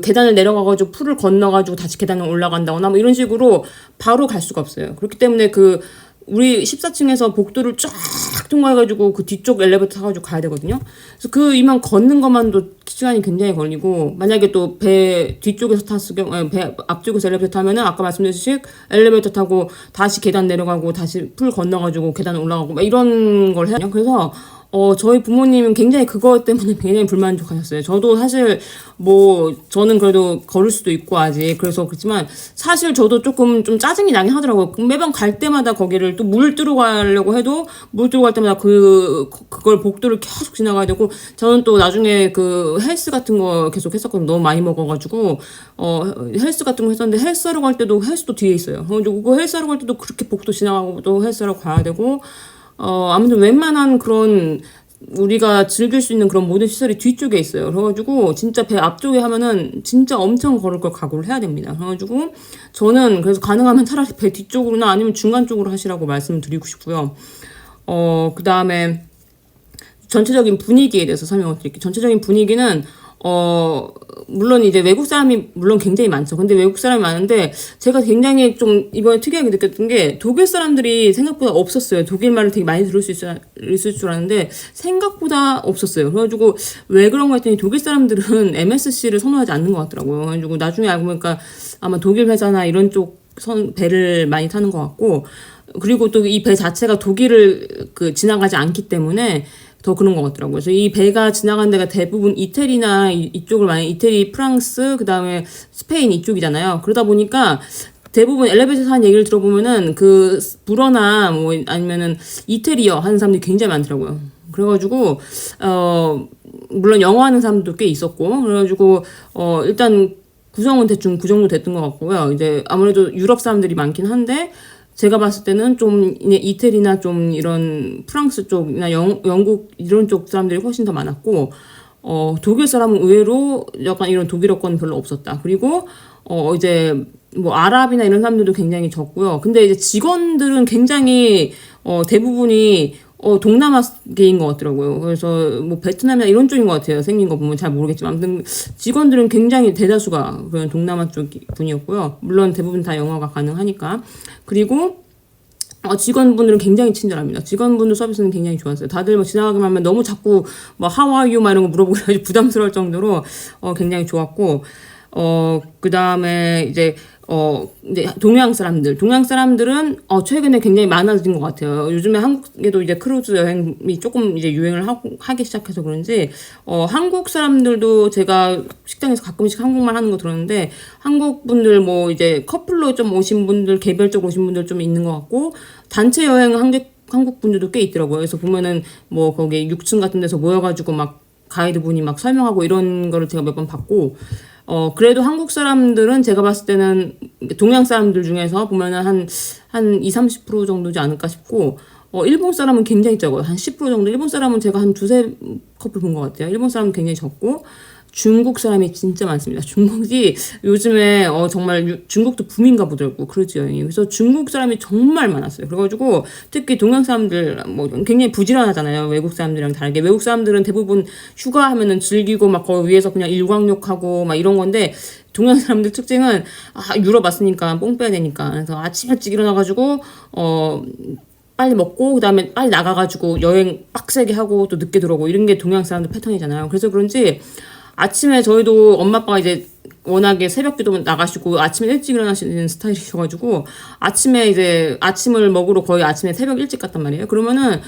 계단을 내려가가지고 풀을 건너가지고 다시 계단을 올라간다거나 뭐 이런 식으로 바로 갈 수가 없어요. 그렇기 때문에 우리 14층에서 복도를 쫙 통과해가지고 뒤쪽 엘리베이터 타가지고 가야 되거든요. 그래서 이만 걷는 것만도 시간이 굉장히 걸리고, 만약에 또 배 뒤쪽에서 탔을 경우, 배 앞쪽에서 엘리베이터 타면은 아까 말씀드렸듯이 엘리베이터 타고 다시 계단 내려가고 다시 풀 건너가지고 계단 올라가고 막 이런 걸 해야 돼요. 그래서 저희 부모님은 굉장히 그것 때문에 굉장히 불만족하셨어요. 저도 사실 저는 그래도 걸을 수도 있고 아직 그렇지만 사실 저도 조금 좀 짜증이 나긴 하더라고요. 매번 갈 때마다 거기를 또 물 뜨러 가려고 해도 물 뜨러 갈 때마다 그걸 복도를 계속 지나가야 되고, 저는 또 나중에 헬스 같은 거 계속 했었거든요. 너무 많이 먹어가지고 헬스 같은 거 했었는데, 헬스하러 갈 때도 헬스도 뒤에 있어요. 그리고 헬스하러 갈 때도 그렇게 복도 지나가고 또 헬스하러 가야 되고, 아무튼 웬만한 우리가 즐길 수 있는 그런 모든 시설이 뒤쪽에 있어요. 그래가지고 진짜 배 앞쪽에 하면은 진짜 엄청 걸을 걸 각오를 해야 됩니다. 그래가지고 저는 그래서 가능하면 차라리 배 뒤쪽으로나 아니면 중간 쪽으로 하시라고 말씀을 드리고 싶고요. 그 다음에 전체적인 분위기에 대해서 설명을 드릴게요. 전체적인 분위기는 물론 이제 외국 사람이 물론 굉장히 많죠. 근데 외국 사람이 많은데 제가 굉장히 좀 이번에 특이하게 느꼈던 게, 독일 사람들이 생각보다 없었어요. 독일 말을 되게 많이 들을 수 있을 줄 알았는데 생각보다 없었어요. 그래가지고 왜 그런가 했더니 독일 사람들은 MSC를 선호하지 않는 것 같더라고요. 그래가지고 나중에 알고 보니까 아마 독일 회사나 이런 쪽 배를 많이 타는 것 같고, 그리고 또 이 배 자체가 독일을 지나가지 않기 때문에 더 그런 것 같더라고요. 그래서 이 배가 지나간 데가 대부분 이태리나 이쪽을 이태리, 프랑스, 그 다음에 스페인 이쪽이잖아요. 그러다 보니까 대부분 엘리베이터에서 하는 얘기를 들어보면은 불어나 아니면은 이태리어 하는 사람들이 굉장히 많더라고요. 그래가지고 물론 영어 하는 사람도 꽤 있었고, 그래가지고 일단 구성은 대충 그 정도 됐던 것 같고요. 이제 아무래도 유럽 사람들이 많긴 한데, 제가 봤을 때는 좀 이태리나 좀 이런 프랑스 쪽이나 영국 이런 쪽 사람들이 훨씬 더 많았고, 독일 사람은 의외로 약간 이런 독일어권 별로 없었다. 그리고 이제 아랍이나 이런 사람들도 굉장히 적고요. 근데 이제 직원들은 굉장히 대부분이 동남아계인 것 같더라고요. 그래서 뭐 베트남이나 이런 쪽인 것 같아요. 생긴 거 보면 잘 모르겠지만 아무튼 직원들은 굉장히 대다수가 그런 동남아 쪽 분이었고요. 물론 대부분 다 영어가 가능하니까. 그리고 직원분들은 굉장히 친절합니다. 직원분들 서비스는 굉장히 좋았어요. 다들 뭐 지나가기만 하면 너무 자꾸 뭐 How are you? 막 이런 거 물어보고 해가지고 부담스러울 정도로 굉장히 좋았고 그 다음에 이제 동양 사람들은 최근에 굉장히 많아진 것 같아요. 요즘에 한국에도 이제 크루즈 여행이 조금 이제 유행을 하기 시작해서 그런지, 한국 사람들도 제가 식당에서 가끔씩 한국말 하는 거 들었는데, 한국 분들 뭐 이제 커플로 좀 오신 분들, 개별적으로 오신 분들 좀 있는 것 같고, 단체 여행 한국 분들도 꽤 있더라고요. 그래서 보면은 뭐 거기 6층 같은 데서 모여가지고 막 가이드 분이 막 설명하고 이런 거를 제가 몇 번 봤고, 그래도 한국 사람들은 제가 봤을 때는 동양 사람들 중에서 보면은 한 20, 30% 정도지 않을까 싶고, 일본 사람은 굉장히 적어요. 한 10% 정도. 일본 사람은 제가 한 두세 커플 본 것 같아요. 일본 사람은 굉장히 적고, 중국 사람이 진짜 많습니다. 중국이 요즘에 정말 중국도 붐인가 보더라고 크루즈 여행이. 그래서 중국 사람이 정말 많았어요. 그래가지고 특히 동양 사람들 뭐 굉장히 부지런하잖아요. 외국 사람들이랑 다르게 외국 사람들은 대부분 휴가하면은 즐기고 막 거기 위에서 그냥 일광욕하고 막 이런 건데 동양 사람들 특징은 유럽 왔으니까 뽕 빼야 되니까 그래서 아침 일찍 일어나가지고 빨리 먹고 그다음에 빨리 나가가지고 여행 빡세게 하고 또 늦게 들어오고 이런 게 동양 사람들 패턴이잖아요. 그래서 그런지 아침에 저희도 엄마 아빠가 이제 워낙에 새벽기도 나가시고 아침에 일찍 일어나시는 스타일이셔가지고 아침에 이제 아침을 먹으러 거의 아침에 새벽 일찍 갔단 말이에요. 그러면은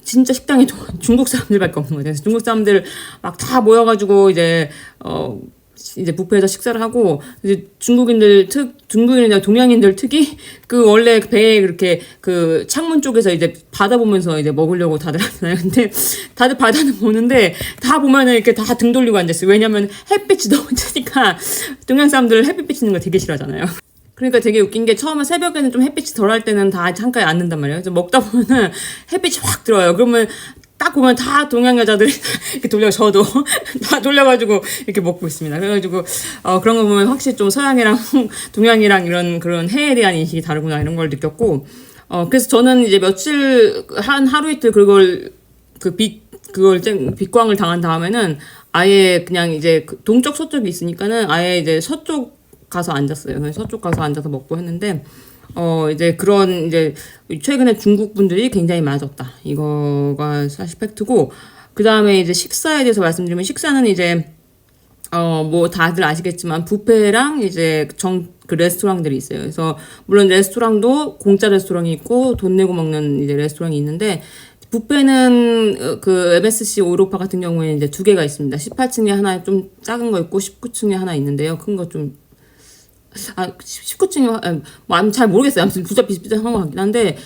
진짜 식당에 중국 사람들밖에 없는 거예요. 그래서 중국 사람들 막 다 모여가지고 이제 뷔페에서 식사를 하고 이제 중국인이나 동양인들 특이 그 원래 배에 그렇게 그 창문 쪽에서 이제 바다 보면서 이제 먹으려고 다들 하잖아요. 근데 다들 바다는 보는데 다 보면은 이렇게 다 등 돌리고 앉아있어요. 왜냐면 햇빛이 너무 세니까 동양 사람들 햇빛 비치는 거 되게 싫어하잖아요. 그러니까 되게 웃긴 게 처음에 새벽에는 좀 햇빛이 덜 할 때는 다 창가에 앉는단 말이에요. 그래서 먹다 보면은 햇빛이 확 들어와요. 그러면 딱 보면 다 동양 여자들이 이렇게 저도 다 돌려가지고 이렇게 먹고 있습니다. 그래가지고 그런 거 보면 확실히 좀 서양이랑 동양이랑 이런 그런 해에 대한 인식이 다르구나 이런 걸 느꼈고 그래서 저는 이제 며칠 하루 이틀 그걸 빛광을 당한 다음에는 아예 그냥 이제 동쪽 서쪽이 있으니까는 아예 이제 서쪽 가서 앉았어요. 그래서 서쪽 가서 앉아서 먹고 했는데 이제 그런 이제 최근에 중국 분들이 굉장히 많아졌다. 이거가 사실 팩트고 그 다음에 이제 식사에 대해서 말씀드리면 식사는 이제 뭐 다들 아시겠지만 뷔페랑 이제 그 레스토랑들이 있어요. 그래서 물론 레스토랑도 공짜 레스토랑이 있고 돈 내고 먹는 이제 레스토랑이 있는데 뷔페는 그 MSC 오로파 같은 경우에는 이제 두 개가 있습니다. 18층에 하나 좀 작은 거 있고 19층에 하나 있는데요. 큰 거 좀 19층이 뭐 잘 모르겠어요. 아무튼 부자 비슷비슷한 것 같긴 한데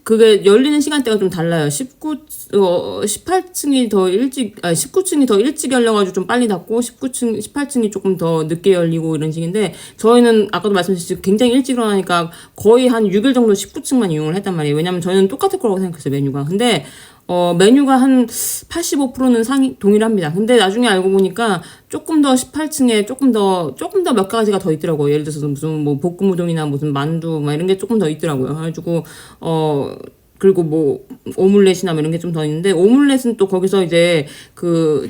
그게 열리는 시간대가 좀 달라요. 18층이 더 일찍 19층이 더 일찍 열려가지고 좀 빨리 닫고 18층이 조금 더 늦게 열리고 이런 식인데 저희는 아까도 말씀드렸듯이 굉장히 일찍 일어나니까 거의 한 6일 정도 19층만 이용을 했단 말이에요. 왜냐면 저희는 똑같을 거라고 생각했어요. 메뉴가. 근데 메뉴가 한 85%는 동일합니다. 근데 나중에 알고 보니까 조금 더 18층에 조금 더 몇 가지가 더 있더라고요. 예를 들어서 무슨 뭐 볶음 우동이나 무슨 만두 막 이런 게 조금 더 있더라고요. 그래가지고 그리고 뭐 오믈렛이나 뭐 이런 게 좀 더 있는데 오믈렛은 또 거기서 이제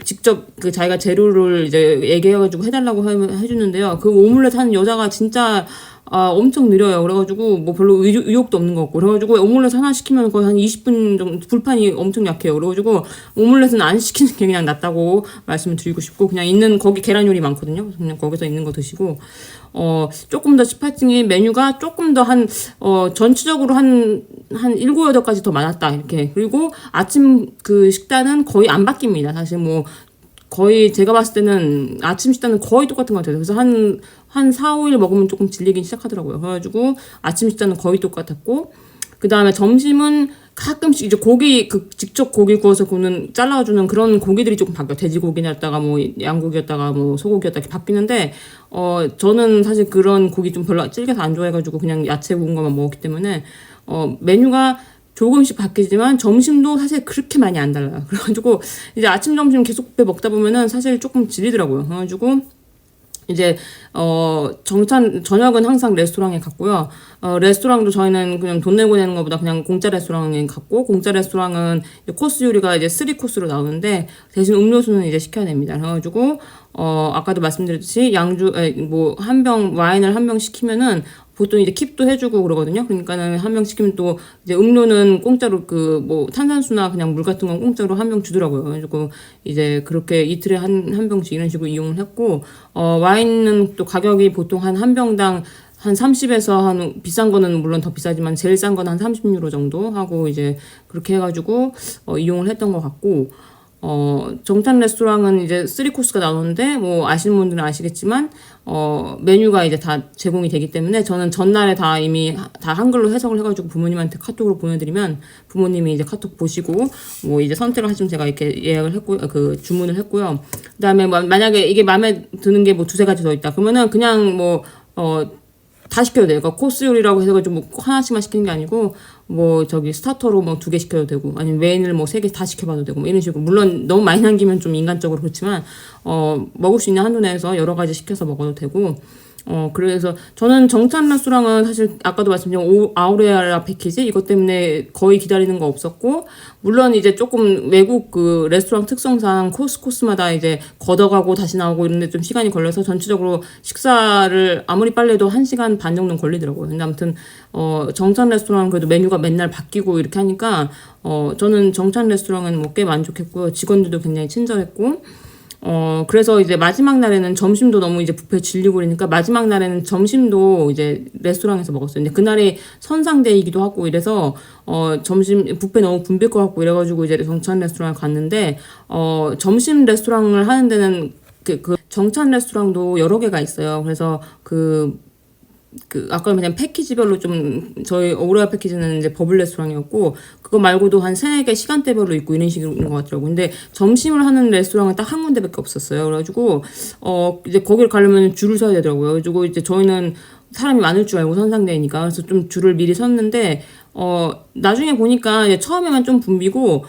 직접 자기가 재료를 이제 얘기해가지고 해달라고 해주는데요. 그 오믈렛 하는 여자가 진짜 엄청 느려요. 그래가지고 뭐 별로 의욕도 없는 것 같고 그래가지고 오믈렛 하나 시키면 거의 한 20분 정도 불판이 엄청 약해요. 그래가지고 오믈렛은 안 시키는 게 그냥 낫다고 말씀을 드리고 싶고 그냥 있는 거기 계란 요리 많거든요. 그래서 그냥 거기서 있는 거 드시고 조금 더 18층이 메뉴가 조금 더 전체적으로 한 7, 8가지 더 많았다 이렇게. 그리고 아침 그 식단은 거의 안 바뀝니다. 사실 뭐 거의 제가 봤을 때는 아침 식단은 거의 똑같은 것 같아요. 그래서 한 4, 5일 먹으면 조금 질리긴 시작하더라고요. 그래가지고 아침 식단은 거의 똑같았고 그 다음에 점심은 가끔씩 이제 직접 고기 구워서 잘라주는 그런 고기들이 조금 바뀌어요. 돼지고기였다가 뭐 양고기였다가 뭐 소고기였다가 이렇게 바뀌는데 저는 사실 그런 고기 좀 별로 질겨서 안 좋아해가지고 그냥 야채 구운 것만 먹었기 때문에 메뉴가 조금씩 바뀌지만 점심도 사실 그렇게 많이 안 달라요. 그래가지고 이제 아침 점심 계속 배 먹다 보면은 사실 조금 질리더라고요. 그래가지고 이제 정찬 저녁은 항상 레스토랑에 갔고요. 레스토랑도 저희는 그냥 돈 내고 내는 것보다 그냥 공짜 레스토랑에 갔고, 공짜 레스토랑은 이제 코스 요리가 이제 3코스로 나오는데 대신 음료수는 이제 시켜야 됩니다. 그래가지고 아까도 말씀드렸듯이 뭐 한 병 와인을 한 병 시키면은 보통 이제 킵도 해주고 그러거든요. 그러니까는 한 병 시키면 또 이제 음료는 공짜로 그 뭐 탄산수나 그냥 물 같은 건 공짜로 한 병 주더라고요. 그래가지고 이제 그렇게 이틀에 한 병씩 이런 식으로 이용을 했고, 와인은 또 가격이 보통 한 병당 한 30에서 한 비싼 거는 물론 더 비싸지만 제일 싼 건 한 30유로 정도 하고 이제 그렇게 해가지고 이용을 했던 것 같고, 정찬 레스토랑은 이제 3코스가 나오는데, 뭐, 아시는 분들은 아시겠지만, 메뉴가 이제 다 제공이 되기 때문에, 저는 전날에 다 이미 다 한글로 해석을 해가지고 부모님한테 카톡으로 보내드리면, 부모님이 이제 카톡 보시고, 뭐, 이제 선택을 하시면 제가 이렇게 예약을 했고요, 주문을 했고요. 그 다음에 만약에 이게 마음에 드는 게 뭐 두세 가지 더 있다. 그러면은 그냥 뭐, 다 시켜도 돼요. 그러니까 코스 요리라고 해가지고 뭐 하나씩만 시키는 게 아니고, 뭐 저기 스타터로 뭐 2개 시켜도 되고, 아니면 메인을 뭐 3개 다 시켜봐도 되고, 뭐 이런 식으로. 물론 너무 많이 남기면 좀 인간적으로 그렇지만 먹을 수 있는 한도 내에서 여러 가지 시켜서 먹어도 되고. 그래서 저는 정찬 레스토랑은 사실 아까도 말씀드린 아우레라 패키지 이것 때문에 거의 기다리는 거 없었고, 물론 이제 조금 외국 그 레스토랑 특성상 코스마다 이제 걷어가고 다시 나오고 이런데 좀 시간이 걸려서 전체적으로 식사를 아무리 빨리 해도 1시간 반 정도는 걸리더라고요. 근데 아무튼 정찬 레스토랑은 그래도 메뉴가 맨날 바뀌고 이렇게 하니까 저는 정찬 레스토랑은 뭐 꽤 만족했고요. 직원들도 굉장히 친절했고, 그래서 이제 마지막 날에는 점심도 너무 이제 뷔페 질리고 그러니까 마지막 날에는 점심도 이제 레스토랑에서 먹었어요. 근데 그날이 선상데이기도 하고 이래서 점심 뷔페 너무 붐빌 것 같고 이래가지고 이제 정찬 레스토랑을 갔는데, 점심 레스토랑을 하는 데는 그 정찬 레스토랑도 여러 개가 있어요. 그래서 아까 그냥 패키지별로 좀, 저희 오레아 패키지는 이제 버블 레스토랑이었고, 그거 말고도 한 3개 시간대별로 있고 이런 식인 것 같더라고요. 근데 점심을 하는 레스토랑은 딱 한 군데밖에 없었어요. 그래가지고, 이제 거기를 가려면 줄을 서야 되더라고요. 그래가지고 이제 저희는 사람이 많을 줄 알고 선상대니까. 그래서 좀 줄을 미리 섰는데, 나중에 보니까 이제 처음에만 좀 붐비고,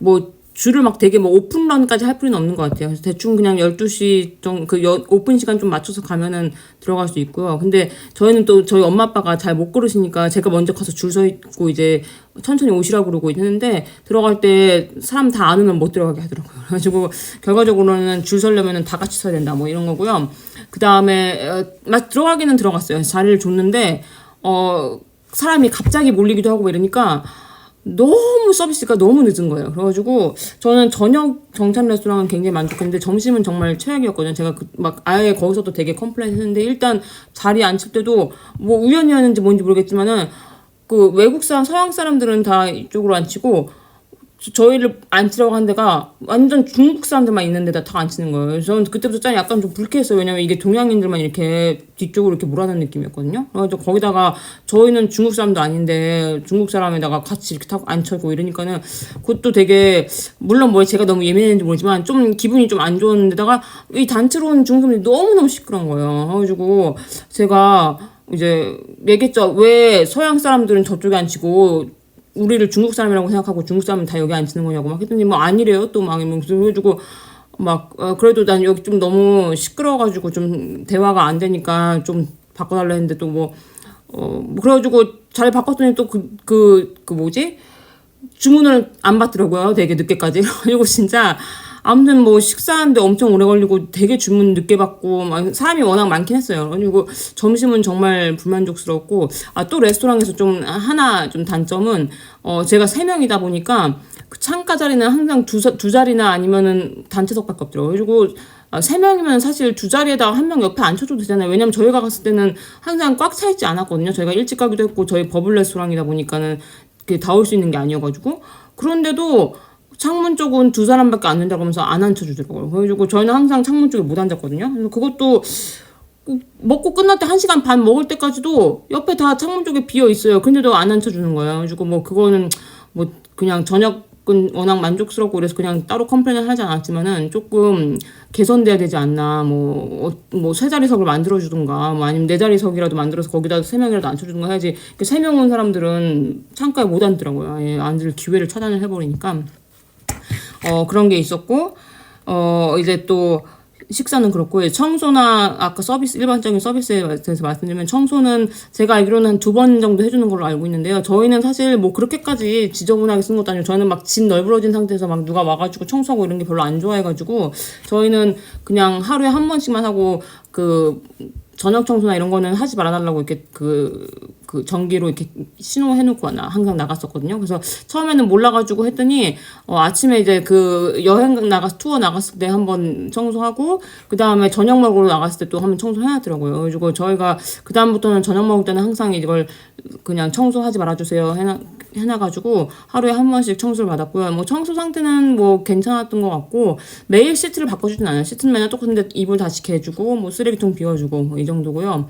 뭐, 줄을 막 되게 뭐 오픈런까지 할 필요는 없는 것 같아요. 그래서 대충 그냥 12시 정도 오픈 시간 좀 맞춰서 가면은 들어갈 수 있고요. 근데 저희는 또 저희 엄마 아빠가 잘 못 걸으시니까 제가 먼저 가서 줄 서 있고 이제 천천히 오시라고 그러고 있는데, 들어갈 때 사람 다 안 오면 못 들어가게 하더라고요. 그래가지고 결과적으로는 줄 서려면은 다 같이 서야 된다 뭐 이런 거고요. 그 다음에 들어가기는 들어갔어요. 자리를 줬는데 사람이 갑자기 몰리기도 하고 이러니까 너무 서비스가 너무 늦은 거예요. 그래가지고 저는 저녁 정찬 레스토랑은 굉장히 만족했는데 점심은 정말 최악이었거든요. 제가 막 아예 거기서도 되게 컴플레인 했는데, 일단 자리에 앉힐 때도 뭐 우연이었는지 뭔지 모르겠지만은 그 외국 사람, 서양 사람들은 다 이쪽으로 앉히고 저희를 앉히라고 한 데가 완전 중국 사람들만 있는 데다 다 앉히는 거예요. 저는 그때부터 약간 좀 불쾌했어요. 왜냐면 이게 동양인들만 이렇게 뒤쪽으로 이렇게 몰아넣는 느낌이었거든요. 그래서 거기다가 저희는 중국 사람도 아닌데 중국 사람에다가 같이 이렇게 타고 앉혀고 이러니까는 그것도 되게, 물론 뭐 제가 너무 예민했는지 모르지만 좀 기분이 좀 안 좋은데다가 이 단체로 온 중국 사람들이 너무너무 시끄러운 거예요. 그래가지고 제가 이제 얘기했죠. 왜 서양 사람들은 저쪽에 앉히고 우리를 중국 사람이라고 생각하고 중국 사람은 다 여기 앉히는 거냐고 막 했더니 뭐 아니래요. 또 막 그래가지고 막 그래도 난 여기 좀 너무 시끄러워가지고 좀 대화가 안 되니까 좀 바꿔달라 했는데 또 뭐 그래가지고 잘 바꿨더니 또 뭐지? 주문을 안 받더라고요. 되게 늦게까지. 그리고 진짜 아무튼 뭐 식사하는데 엄청 오래 걸리고 되게 주문 늦게 받고 막 사람이 워낙 많긴 했어요. 그리고 점심은 정말 불만족스럽고, 또 레스토랑에서 좀 하나 좀 단점은 제가 3명이다 보니까 그 창가 자리는 항상 두 자리나 아니면은 단체석밖에 없더라고요. 그리고 3명이면 사실 2자리에다가 1명 옆에 앉혀줘도 되잖아요. 왜냐면 저희가 갔을 때는 항상 꽉 차 있지 않았거든요. 저희가 일찍 가기도 했고 저희 버블 레스토랑이다 보니까는 다 올 수 있는 게 아니어가지고. 그런데도 창문 쪽은 2사람밖에 앉는다고 하면서 안 앉혀주더라고요. 그래가지고 저희는 항상 창문 쪽에 못 앉았거든요. 그래서 그것도 먹고 끝날 때 1시간 반 먹을 때까지도 옆에 다 창문 쪽에 비어 있어요. 근데도 안 앉혀주는 거예요. 그래가지고 뭐 그거는 뭐 그냥 저녁은 워낙 만족스럽고 그래서 그냥 따로 컴플레인을 하지 않았지만은 조금 개선돼야 되지 않나. 뭐 3자리석을 만들어주든가 뭐 아니면 4자리석이라도 만들어서 거기다 3명이라도 앉혀주든가 해야지. 3명 온 사람들은 창가에 못 앉더라고요. 아예 앉을 기회를 차단을 해버리니까. 그런 게 있었고, 이제 또, 식사는 그렇고 청소나 아까 서비스 일반적인 서비스에 대해서 말씀드리면 청소는 제가 알기로는 한 2번 정도 해주는 걸로 알고 있는데요. 저희는 사실 뭐 그렇게까지 지저분하게 쓴 것도 아니고 저는 막 집 널브러진 상태에서 막 누가 와가지고 청소하고 이런 게 별로 안 좋아해가지고 저희는 그냥 하루에 한 번씩만 하고 그 저녁 청소나 이런 거는 하지 말아달라고 이렇게 그 전기로 이렇게 신호해놓고 항상 나갔었거든요. 그래서 처음에는 몰라가지고 했더니 아침에 이제 그 투어 나갔을 때 한번 청소하고 그 다음에 저녁 먹으러 나갔을 때 또 한번 청소해놨더라고요. 그래가지고 저희가 그 다음부터는 저녁 먹을 때는 항상 이걸 그냥 청소하지 말아주세요 해놔가지고 하루에 한 번씩 청소를 받았고요. 뭐 청소 상태는 뭐 괜찮았던 것 같고 매일 시트를 바꿔주진 않아요. 시트는 맨날 똑같은데 이불 다시게 해주고 뭐 쓰레기통 비워주고 뭐 이 정도고요.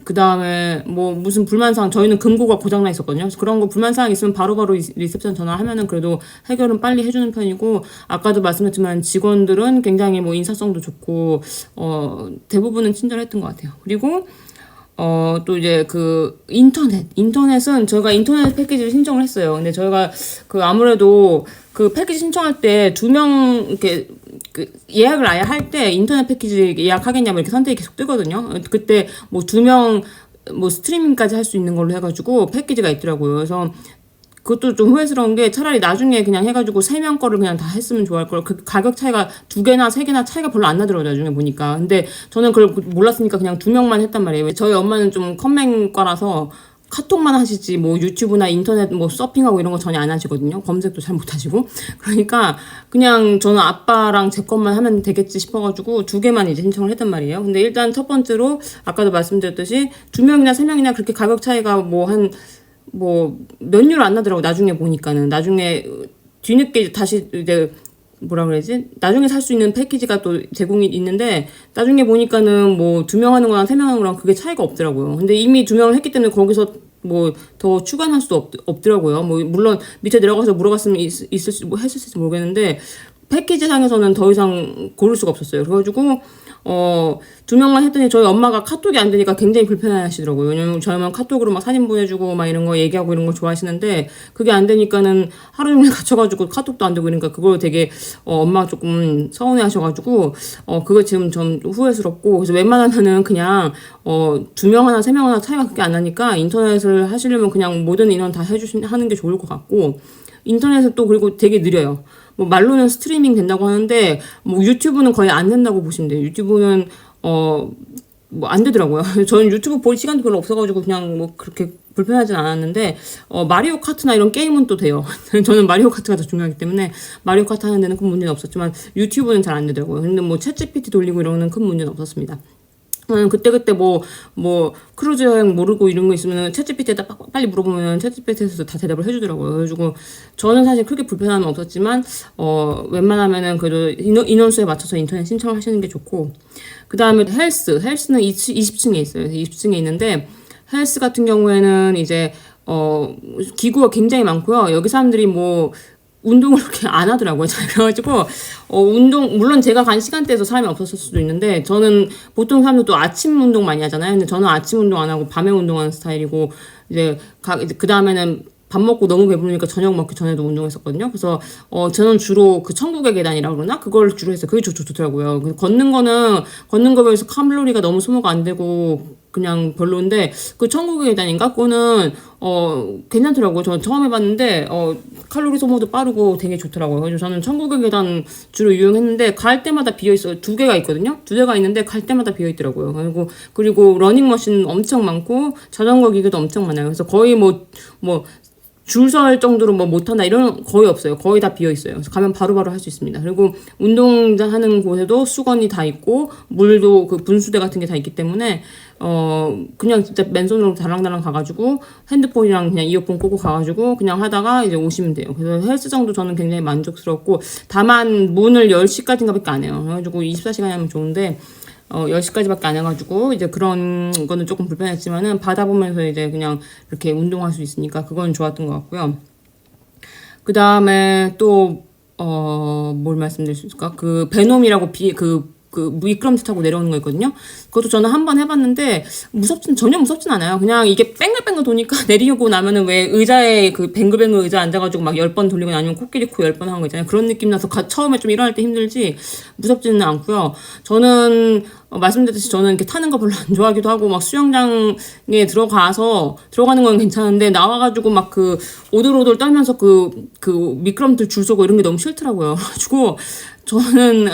그 다음에 뭐 무슨 불만사항 저희는 금고가 고장나 있었거든요. 그래서 그런 거 불만사항 있으면 바로바로 리셉션 전화하면은 그래도 해결은 빨리 해주는 편이고 아까도 말씀했지만 직원들은 굉장히 뭐 인사성도 좋고 대부분은 친절했던 것 같아요. 그리고 또 이제 그 인터넷은 저희가 인터넷 패키지를 신청을 했어요. 근데 저희가 그 아무래도 그 패키지 신청할 때 2명 이렇게 그 예약을 아예 할 때 인터넷 패키지 예약하겠냐 뭐 이렇게 선택이 계속 뜨거든요. 그때 뭐 2명 뭐 스트리밍까지 할 수 있는 걸로 해가지고 패키지가 있더라고요. 그래서 그것도 좀 후회스러운 게 차라리 나중에 그냥 해가지고 3명 거를 그냥 다 했으면 좋아할 걸. 그 가격 차이가 2개나 3개나 차이가 별로 안 나더라고요, 나중에 보니까. 근데 저는 그걸 몰랐으니까 그냥 2명만 했단 말이에요. 저희 엄마는 좀 컴맹과라서 카톡만 하시지 뭐 유튜브나 인터넷 뭐 서핑하고 이런 거 전혀 안 하시거든요. 검색도 잘 못 하시고. 그러니까 그냥 저는 아빠랑 제 것만 하면 되겠지 싶어가지고 2개만 이제 신청을 했단 말이에요. 근데 일단 첫 번째로 아까도 말씀드렸듯이 2명이나 3명이나 그렇게 가격 차이가 몇 유로 안 나더라고. 나중에 보니까는 나중에 뒤늦게 다시 이제 뭐라 그러지? 나중에 살 수 있는 패키지가 또 제공이 있는데 나중에 보니까는 뭐 2명 하는 거랑 3명 하는 거랑 그게 차이가 없더라고요. 근데 이미 2명을 했기 때문에 거기서 뭐 더 추가할 수도 없더라고요. 뭐 물론 밑에 내려가서 물어봤으면 했을지 모르겠는데 패키지 상에서는 더 이상 고를 수가 없었어요. 그래가지고 2명만 했더니 저희 엄마가 카톡이 안 되니까 굉장히 불편해 하시더라고요. 왜냐면 저희만 카톡으로 막 사진 보내주고 막 이런 거 얘기하고 이런 거 좋아하시는데 그게 안 되니까는 하루 종일 갇혀가지고 카톡도 안 되고 그러니까 그걸 되게 엄마가 조금 서운해 하셔가지고 그거 지금 좀 후회스럽고 그래서 웬만하면은 그냥 2명 하나 3명 하나 차이가 그렇게 안 나니까 인터넷을 하시려면 그냥 모든 인원 다 하는 게 좋을 것 같고 인터넷은 또 그리고 되게 느려요. 뭐 말로는 스트리밍 된다고 하는데 뭐 유튜브는 거의 안 된다고 보시면 돼요. 유튜브는 뭐 안 되더라고요. 저는 유튜브 볼 시간도 별로 없어가지고 그냥 뭐 그렇게 불편하진 않았는데 마리오 카트나 이런 게임은 또 돼요. 저는 마리오 카트가 더 중요하기 때문에 마리오 카트 하는 데는 큰 문제는 없었지만 유튜브는 잘 안 되더라고요. 근데 뭐 챗GPT 돌리고 이런 거는 큰 문제는 없었습니다. 그때 뭐 크루즈 여행 모르고 이런 거 있으면 챗GPT에다 빨리 물어보면 챗GPT에서 다 대답을 해주더라고요. 그래가지고 저는 사실 크게 불편함은 없었지만 웬만하면은 그래도 인원수에 맞춰서 인터넷 신청을 하시는 게 좋고 그 다음에 헬스는 20층에 있어요. 20층에 있는데 헬스 같은 경우에는 이제 기구가 굉장히 많고요. 여기 사람들이 뭐 운동을 그렇게 안 하더라고요. 그래가지고 물론 제가 간 시간대에서 사람이 없었을 수도 있는데 저는 보통 사람들도 아침 운동 많이 하잖아요. 근데 저는 아침 운동 안 하고 밤에 운동하는 스타일이고 이제 그 다음에는 밥 먹고 너무 배부르니까 저녁 먹기 전에도 운동했었거든요. 그래서 저는 주로 그 천국의 계단이라고 그러나 그걸 주로 했어요. 그게 좋더라고요. 걷는 거 비해서 칼로리가 너무 소모가 안 되고 그냥 별로인데 그 천국의 계단인가? 그거는 괜찮더라고요. 저 처음 해봤는데 칼로리 소모도 빠르고 되게 좋더라고요. 그래서 저는 천국의 계단 주로 이용했는데 갈 때마다 비어있어요. 2개가 있거든요. 2대가 있는데 갈 때마다 비어있더라고요. 그리고 러닝머신 엄청 많고 자전거 기구도 엄청 많아요. 그래서 거의 줄 설 정도로 뭐 못한다 이런 거의 없어요. 거의 다 비어 있어요. 그래서 가면 바로바로 할 수 있습니다. 그리고 운동하는 곳에도 수건이 다 있고 물도 그 분수대 같은 게 다 있기 때문에 그냥 진짜 맨손으로 달랑달랑 가가지고 핸드폰이랑 그냥 이어폰 꽂고 가가지고 그냥 하다가 이제 오시면 돼요. 그래서 헬스장도 저는 굉장히 만족스럽고 다만 문을 10시까지인가밖에 안 해요. 그래가지고 24시간이 하면 좋은데 10시까지밖에 안 해가지고, 이제 그런 거는 조금 불편했지만은, 바다 보면서 이제 그냥 이렇게 운동할 수 있으니까, 그건 좋았던 것 같고요. 그 다음에 또, 뭘 말씀드릴 수 있을까? 그, 베놈이라고 그 미끄럼틀 타고 내려오는 거 있거든요. 그것도 저는 한 번 해봤는데 전혀 무섭진 않아요. 그냥 이게 뱅글뱅글 도니까 내리고 나면은 왜 의자에 그 뱅글뱅글 의자 앉아가지고 막 10번 돌리거나 아니면 코끼리 코 10번 하는 거 있잖아요. 그런 느낌 나서 처음에 좀 일어날 때 힘들지 무섭지는 않고요. 저는 말씀드렸듯이 저는 이렇게 타는 거 별로 안 좋아하기도 하고 막 수영장에 들어가는 건 괜찮은데 나와가지고 막 그 오돌오돌 떨면서 그 미끄럼틀 줄 서고 이런 게 너무 싫더라고요. 그래가지고 저는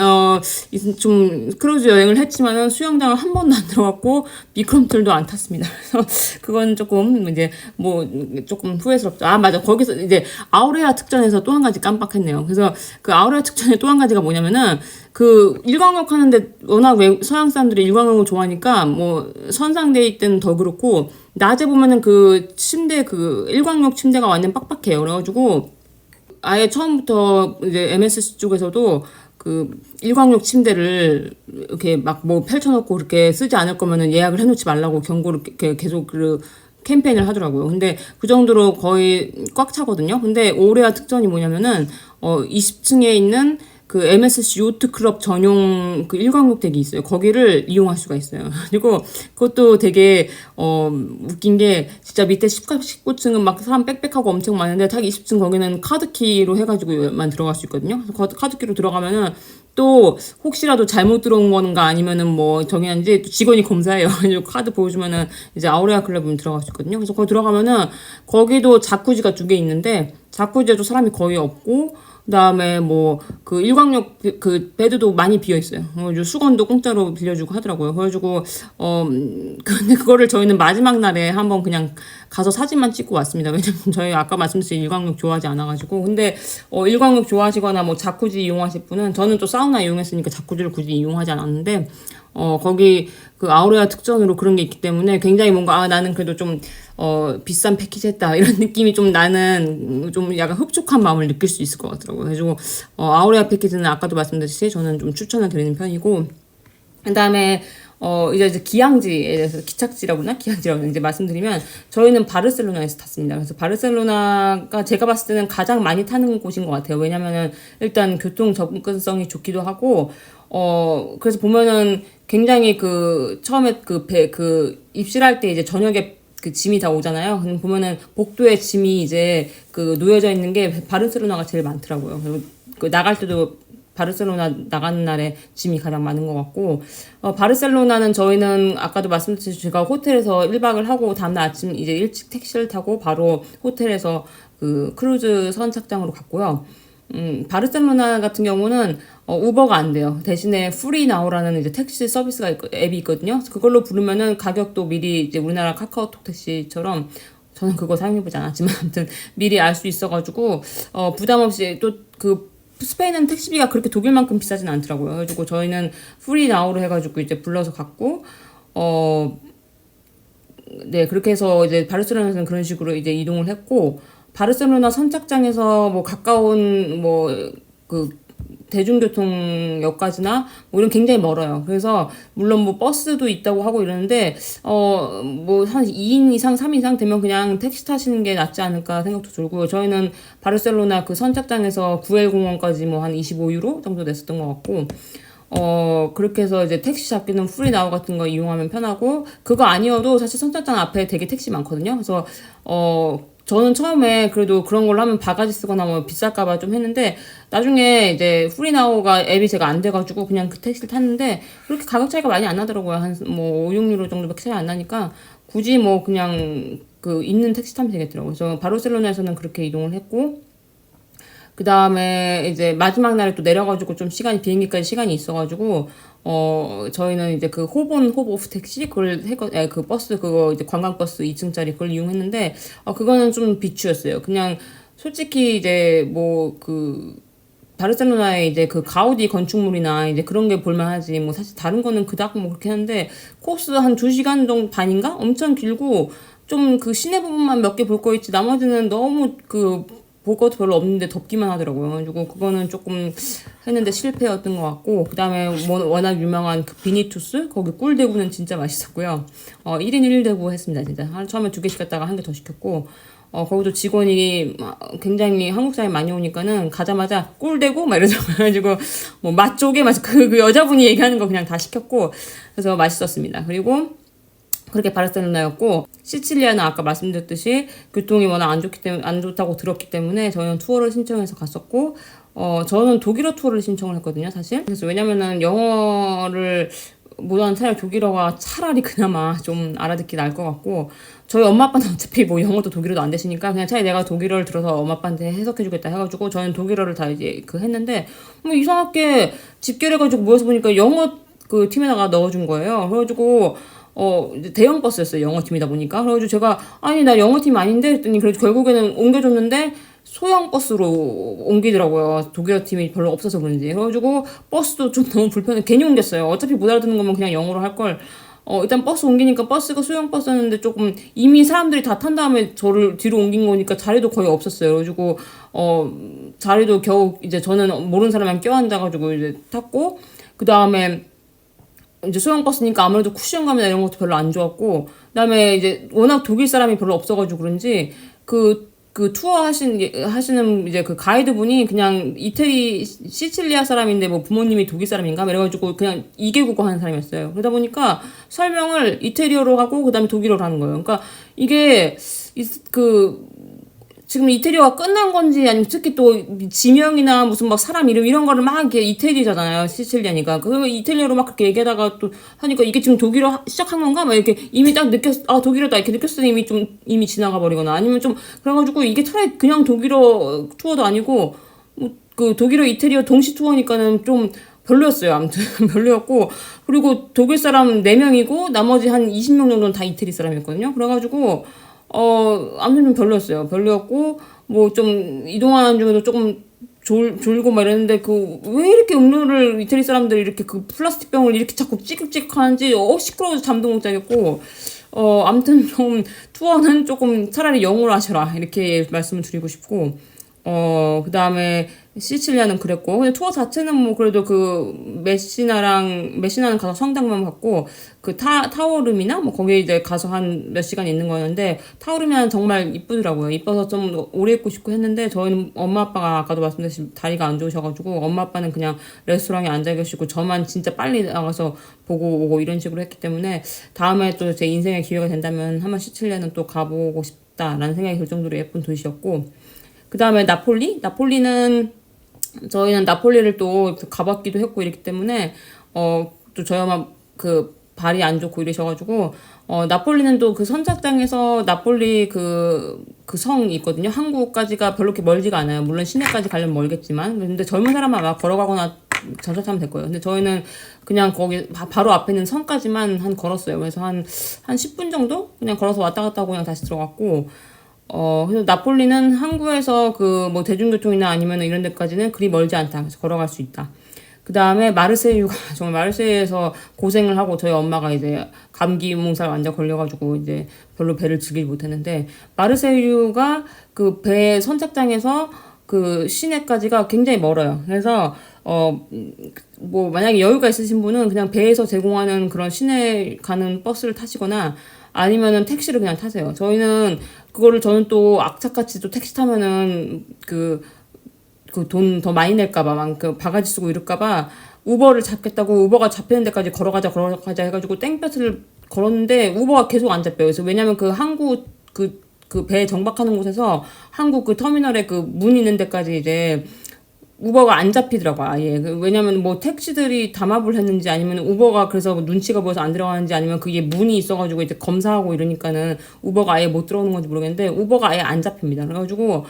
좀 크루즈 여행을 했지만은 수영장을 한 번도 안 들어갔고 미끄럼틀도 안 탔습니다. 그래서 그건 조금 이제 뭐 조금 후회스럽죠. 아 맞아, 거기서 이제 아우레아 특전에서 또 한 가지 깜빡했네요. 그래서 그 아우레아 특전에 또 한 가지가 뭐냐면은 그 일광욕 하는데 워낙 서양 사람들이 일광욕을 좋아하니까 뭐 선상데이 때는 더 그렇고 낮에 보면은 그 침대 그 일광욕 침대가 완전 빡빡해요. 그래가지고 아예 처음부터 이제 MSC 쪽에서도 그 일광욕 침대를 이렇게 막 뭐 펼쳐놓고 그렇게 쓰지 않을 거면은 예약을 해놓지 말라고 경고를 계속 그 캠페인을 하더라고요. 근데 그 정도로 거의 꽉 차거든요. 근데 올해와 특전이 뭐냐면은 20층에 있는 그 MSC 요트 클럽 전용 그 일광욕 덱이 있어요. 거기를 이용할 수가 있어요. 그리고 그것도 되게 웃긴 게 진짜 밑에 19층은 막 사람 빽빽하고 엄청 많은데 딱 20층 거기는 카드키로 해가지고만 들어갈 수 있거든요. 그래서 카드키로 들어가면은 또 혹시라도 잘못 들어온 건가 아니면은 뭐 정해한지 직원이 검사해요. 카드 보여주면은 이제 아우레아 클럽은 들어갈 수 있거든요. 그래서 거기 들어가면은 거기도 자쿠지가 2개 있는데 자쿠지에도 사람이 거의 없고 그다음에 뭐 그 일광욕 그 베드도 많이 비어 있어요. 수건도 공짜로 빌려주고 하더라고요. 그래가지고 근데 그거를 저희는 마지막 날에 한번 그냥 가서 사진만 찍고 왔습니다. 왜냐면 저희 아까 말씀드린 일광욕 좋아하지 않아가지고. 근데 일광욕 좋아하시거나 뭐 자쿠지 이용하실 분은 저는 또 사우나 이용했으니까 자쿠지를 굳이 이용하지 않았는데 거기 그 아우레아 특전으로 그런 게 있기 때문에 굉장히 뭔가 나는 그래도 좀 비싼 패키지 했다 이런 느낌이 좀 나는 좀 약간 흡족한 마음을 느낄 수 있을 것 같더라고요. 그래서 아우레아 패키지는 아까도 말씀드렸듯이 저는 좀 추천을 드리는 편이고, 그다음에 이제 기항지에 대해서 기항지라고 이제 말씀드리면 저희는 바르셀로나에서 탔습니다. 그래서 바르셀로나가 제가 봤을 때는 가장 많이 타는 곳인 것 같아요. 왜냐면은 일단 교통 접근성이 좋기도 하고 그래서 보면은 굉장히 그 처음에 입실할 때 이제 저녁에 그 짐이 다 오잖아요. 그럼 보면은 복도에 짐이 이제 그 놓여져 있는 게 바르셀로나가 제일 많더라고요. 그리고 그 나갈 때도 바르셀로나 나가는 날에 짐이 가장 많은 것 같고, 바르셀로나는 저희는 아까도 말씀드렸듯이 제가 호텔에서 1박을 하고 다음날 아침 이제 일찍 택시를 타고 바로 호텔에서 그 크루즈 선착장으로 갔고요. 바르셀로나 같은 경우는 우버가 안 돼요. 대신에 프리나우라는 이제 택시 서비스가 앱이 있거든요. 그걸로 부르면은 가격도 미리 이제 우리나라 카카오톡 택시처럼, 저는 그거 사용해보지 않았지만 아무튼 미리 알 수 있어가지고 부담 없이 또 그 스페인은 택시비가 그렇게 독일만큼 비싸진 않더라고요. 그래가지고 저희는 프리나우로 해가지고 이제 불러서 갔고 네, 그렇게 해서 이제 바르셀로나에서는 그런 식으로 이제 이동을 했고, 바르셀로나 선착장에서 뭐 가까운 뭐 그 대중교통역까지나 뭐 이런 굉장히 멀어요. 그래서 물론 뭐 버스도 있다고 하고 이러는데 뭐 한 2인 이상 3인 이상 되면 그냥 택시 타시는 게 낫지 않을까 생각도 들고요. 저희는 바르셀로나 그 선착장에서 구엘 공원까지 뭐 한 25유로 정도 냈었던 것 같고, 그렇게 해서 이제 택시 잡기는 프리나우 같은 거 이용하면 편하고, 그거 아니어도 사실 선착장 앞에 되게 택시 많거든요. 그래서 저는 처음에 그래도 그런 걸로 하면 바가지 쓰거나 뭐 비쌀까봐 좀 했는데, 나중에 이제 프리나우가 앱이 제가 안 돼가지고 그냥 그 택시를 탔는데 그렇게 가격 차이가 많이 안 나더라고요. 한 뭐 5, 6유로 정도밖에 차이 안 나니까 굳이 뭐 그냥 그 있는 택시 타면 되겠더라고요. 그래서 바르셀로나에서는 그렇게 이동을 했고, 그 다음에 이제 마지막 날에 또 내려가지고 좀 비행기까지 시간이 있어가지고, 저희는 이제 그 호보프 택시, 그 버스, 그거 이제 관광버스 2층짜리 그걸 이용했는데, 그거는 좀 비추였어요. 그냥 솔직히 이제 바르셀로나에 이제 그 가우디 건축물이나 이제 그런 게 볼만하지, 뭐 사실 다른 거는 그닥 뭐 그렇게 하는데, 코스 한 2시간 정도 반인가? 엄청 길고, 좀 그 시내 부분만 몇 개 볼 거 있지, 나머지는 너무 볼 것도 별로 없는데 덥기만 하더라고요. 그래가지고 그거는 조금 했는데 실패였던 것 같고, 그 다음에 워낙 유명한 그 비니투스? 거기 꿀대구는 진짜 맛있었고요. 1인 1대구 했습니다, 진짜. 처음에 2개 시켰다가 1개 더 시켰고, 거기도 직원이 굉장히 한국 사람이 많이 오니까는 가자마자 꿀대고 막 이러서 가지고 뭐 맛조개 그 여자분이 얘기하는 거 그냥 다 시켰고 그래서 맛있었습니다. 그리고 그렇게 바르셀로나였고 시칠리아는 아까 말씀드렸듯이 교통이 워낙 안 좋다고 들었기 때문에 저희는 투어를 신청해서 갔었고 저는 독일어 투어를 신청을 했거든요, 사실. 그래서 왜냐면은 영어를 보다는 차라리 독일어가 차라리 그나마 좀 알아듣기 나을 것 같고 저희 엄마 아빠는 어차피 뭐 영어도 독일어도 안 되시니까 그냥 차라리 내가 독일어를 들어서 엄마 아빠한테 해석해주겠다 해가지고 저는 독일어를 다 이제 했는데 뭐 이상하게 집결해가지고 모여서 보니까 영어 그 팀에다가 넣어준 거예요. 그래가지고 이제 대형 버스였어요. 영어팀이다 보니까. 그래가지고 제가, 아니, 나 영어팀 아닌데? 했더니, 그래서 결국에는 옮겨줬는데, 소형 버스로 옮기더라고요. 독일어 팀이 별로 없어서 그런지. 그래가지고, 버스도 좀 너무 불편해. 괜히 옮겼어요. 어차피 못 알아듣는 거면 그냥 영어로 할걸. 일단 버스 옮기니까 버스가 소형 버스였는데 조금 이미 사람들이 다 탄 다음에 저를 뒤로 옮긴 거니까 자리도 거의 없었어요. 그래가지고, 자리도 겨우 이제 저는 모르는 사람만 껴앉아가지고 이제 탔고, 그 다음에, 이제 소형 버스니까 아무래도 쿠션감이나 이런 것도 별로 안 좋았고, 그다음에 이제 워낙 독일 사람이 별로 없어가지고 그런지 그 투어 하시는 이제 그 가이드분이 그냥 이태리 시칠리아 사람인데 뭐 부모님이 독일 사람인가 그래가지고 그냥 2개국어 하는 사람이었어요. 그러다 보니까 설명을 이태리어로 하고 그다음에 독일어로 하는 거예요. 그러니까 이게 지금 이태리어가 끝난 건지 아니면 특히 또 지명이나 무슨 막 사람 이름 이런 거를 막 이렇게 이태리잖아요. 시칠리아니까. 그 이태리어로 막 그렇게 얘기하다가 또 하니까 이게 지금 독일어 시작한 건가? 막 이렇게 이미 딱 독일어다 이렇게 느꼈으니 이미 지나가 버리거나 아니면 좀 그래가지고 이게 차라리 그냥 독일어 투어도 아니고 그 독일어 이태리어 동시 투어니까는 좀 별로였어요. 아무튼 별로였고 그리고 독일 사람 4명이고 나머지 한 20명 정도는 다 이태리 사람이었거든요. 그래가지고 아무튼 좀 별로였어요. 별로였고, 뭐 좀 이동하는 중에도 조금 졸고 막 이랬는데, 왜 이렇게 음료를 이태리 사람들이 이렇게 그 플라스틱 병을 이렇게 자꾸 찌글찌글 하는지, 시끄러워서 잠도 못 자겠고, 아무튼 좀 투어는 조금 차라리 영어로 하셔라. 이렇게 말씀을 드리고 싶고, 그 다음에 시칠리아는 그랬고, 근데 투어 자체는 뭐 그래도 메시나는 가서 성당만 봤고, 타오름이나 뭐 거기 이제 가서 한 몇 시간 있는 거였는데, 타오름이는 정말 이쁘더라고요. 이뻐서 좀 오래 있고 싶고 했는데, 저희는 엄마 아빠가 아까도 말씀드렸듯이 다리가 안 좋으셔가지고, 엄마 아빠는 그냥 레스토랑에 앉아 계시고, 저만 진짜 빨리 나가서 보고 오고 이런 식으로 했기 때문에, 다음에 또 제 인생의 기회가 된다면 한번 시칠리아는 또 가보고 싶다라는 생각이 들 정도로 예쁜 도시였고, 그 다음에 나폴리는 저희는 나폴리를 또 가봤기도 했고 이랬기 때문에 또 저희 엄마 발이 안 좋고 이러셔가지고 나폴리는 또 그 선착장에서 나폴리 그 성이 있거든요. 한국까지가 별로 이렇게 멀지가 않아요. 물론 시내까지 가려면 멀겠지만 근데 젊은 사람만 막 걸어가거나 전차 타면 될 거예요. 근데 저희는 그냥 거기 바로 앞에 있는 성까지만 걸었어요. 그래서 한 10분 정도 그냥 걸어서 왔다 갔다 하고 그냥 다시 들어갔고 그래서 나폴리는 항구에서 뭐 대중교통이나 아니면 이런 데까지는 그리 멀지 않다. 그래서 걸어갈 수 있다. 그 다음에 마르세유가 정말 마르세유에서 고생을 하고 저희 엄마가 이제 감기 몸살 완전 걸려가지고 이제 별로 배를 즐기지 못했는데 마르세유가 그 배 선착장에서 그 시내까지가 굉장히 멀어요. 그래서 뭐 만약에 여유가 있으신 분은 그냥 배에서 제공하는 그런 시내 가는 버스를 타시거나 아니면은 택시를 그냥 타세요. 저는 또 악착같이 또 택시 타면은 돈 더 많이 낼까봐 막 바가지 쓰고 이럴까봐 우버를 잡겠다고 우버가 잡히는 데까지 걸어가자 해가지고 땡볕을 걸었는데 우버가 계속 안 잡혀요. 그래서 왜냐면 항구 배 정박하는 곳에서 한국 터미널에 문 있는 데까지 이제 우버가 안 잡히더라고요, 아예. 왜냐면 뭐 택시들이 담합을 했는지 아니면 우버가 그래서 눈치가 보여서 안 들어가는지 아니면 그게 문이 있어가지고 이제 검사하고 이러니까는 우버가 아예 못 들어오는 건지 모르겠는데 우버가 아예 안 잡힙니다. 그래가지고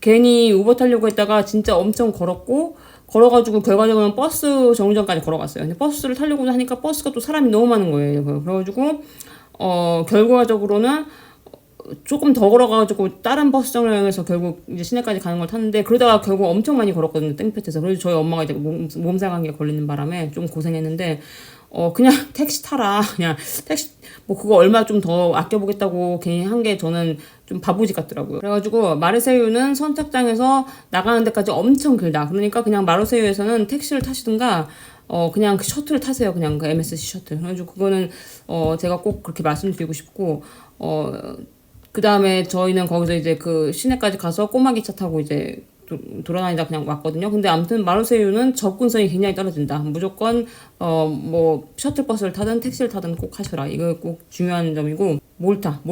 괜히 우버 타려고 했다가 진짜 엄청 걸어가지고 결과적으로는 버스 정류장까지 걸어갔어요. 근데 버스를 타려고 하니까 버스가 또 사람이 너무 많은 거예요. 그래가지고 결과적으로는 조금 더 걸어가지고 다른 버스 정류장에서 결국 이제 시내까지 가는 걸 탔는데 그러다가 결국 엄청 많이 걸었거든요. 땡볕에서. 그래서 저희 엄마가 이제 몸살 감기에 걸리는 바람에 좀 고생했는데 그냥 택시 타라. 그냥 택시 뭐 그거 얼마 좀 더 아껴보겠다고 괜히 한 게 저는 좀 바보짓 같더라고요. 그래가지고 마르세유는 선착장에서 나가는 데까지 엄청 길다. 그러니까 그냥 마르세유에서는 택시를 타시든가 그냥 셔틀을 타세요. 그냥 MSC 셔틀. 그래가지고 그거는 제가 꼭 그렇게 말씀드리고 싶고 그 다음에 저희는 거기서 이제 그 시내까지 가서 꼬마 기차 타고 이제 돌아다니다 그냥 왔거든요. 근데 아무튼 마르세유는 접근성이 굉장히 떨어진다. 무조건 뭐 셔틀버스를 타든 택시를 타든 꼭 하셔라. 이거 꼭 중요한 점이고, 몰타도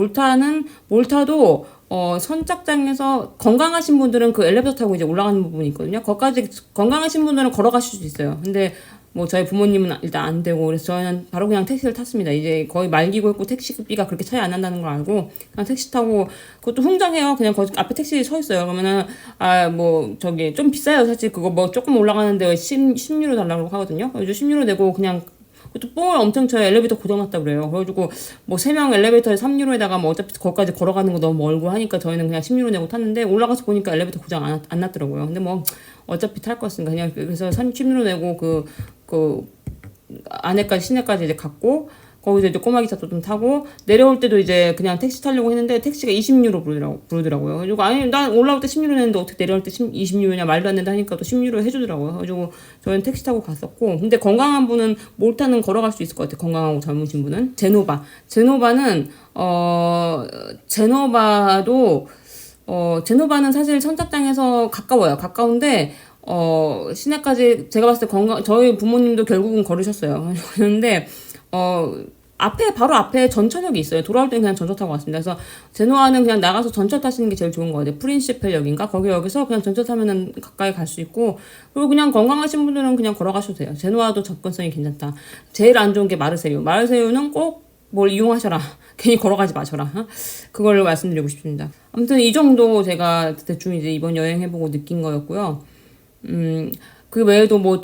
선착장에서 건강하신 분들은 그 엘리베이터 타고 이제 올라가는 부분이 있거든요. 거기까지 건강하신 분들은 걸어가실 수 있어요. 근데 뭐 저희 부모님은 일단 안 되고, 그래서 저희는 바로 그냥 택시를 탔습니다. 이제 거의 말기고 했고 택시비가 그렇게 차이 안 난다는 걸 알고 그냥 택시 타고, 그것도 흥정해요. 그냥 거기 앞에 택시 서 있어요. 그러면은 뭐 저기 좀 비싸요. 사실 그거 뭐 조금 올라가는데 10유로 달라고 하거든요. 그래서 10유로 내고 그냥, 또 뽕을 엄청 쳐요. 엘리베이터 고장났다 그래요. 그래가지고 뭐 3명 엘리베이터에 3유로에다가 뭐 어차피 거기까지 걸어가는 거 너무 멀고 하니까 저희는 그냥 10유로 내고 탔는데, 올라가서 보니까 엘리베이터 고장 안 났더라고요. 근데 뭐 어차피 탈 거였으니까 그냥, 그래서 10유로 내고 그 안에까지 시내까지 이제 갔고, 거기서 이제 꼬마 기차도 좀 타고, 내려올 때도 이제 그냥 택시 타려고 했는데 택시가 20유로 부르더라고요. 그래가지고 아니 난 올라올 때 10유로 냈는데 어떻게 내려올 때 20유로냐, 말도 안 된다 하니까 또 10유로 해주더라고요. 그래가지고 저희는 택시 타고 갔었고, 근데 건강한 분은 몰타는 걸어갈 수 있을 것 같아요. 건강하고 젊으신 분은. 제노바는 제노바는 사실 선착장에서 가까운데 시내까지 제가 봤을 때 저희 부모님도 결국은 걸으셨어요. 그런데 바로 앞에 전철역이 있어요. 돌아올 때는 그냥 전철 타고 왔습니다. 그래서 제노아는 그냥 나가서 전철 타시는 게 제일 좋은 거 같아요. 프린시펠역인가? 여기서 그냥 전철 타면은 가까이 갈 수 있고, 그리고 그냥 건강하신 분들은 그냥 걸어가셔도 돼요. 제노아도 접근성이 괜찮다. 제일 안 좋은 게 마르세유는 꼭 뭘 이용하셔라. 괜히 걸어가지 마셔라. 그걸 말씀드리고 싶습니다. 아무튼 이 정도 제가 대충 이제 이번 여행 해보고 느낀 거였고요. 그 외에도 뭐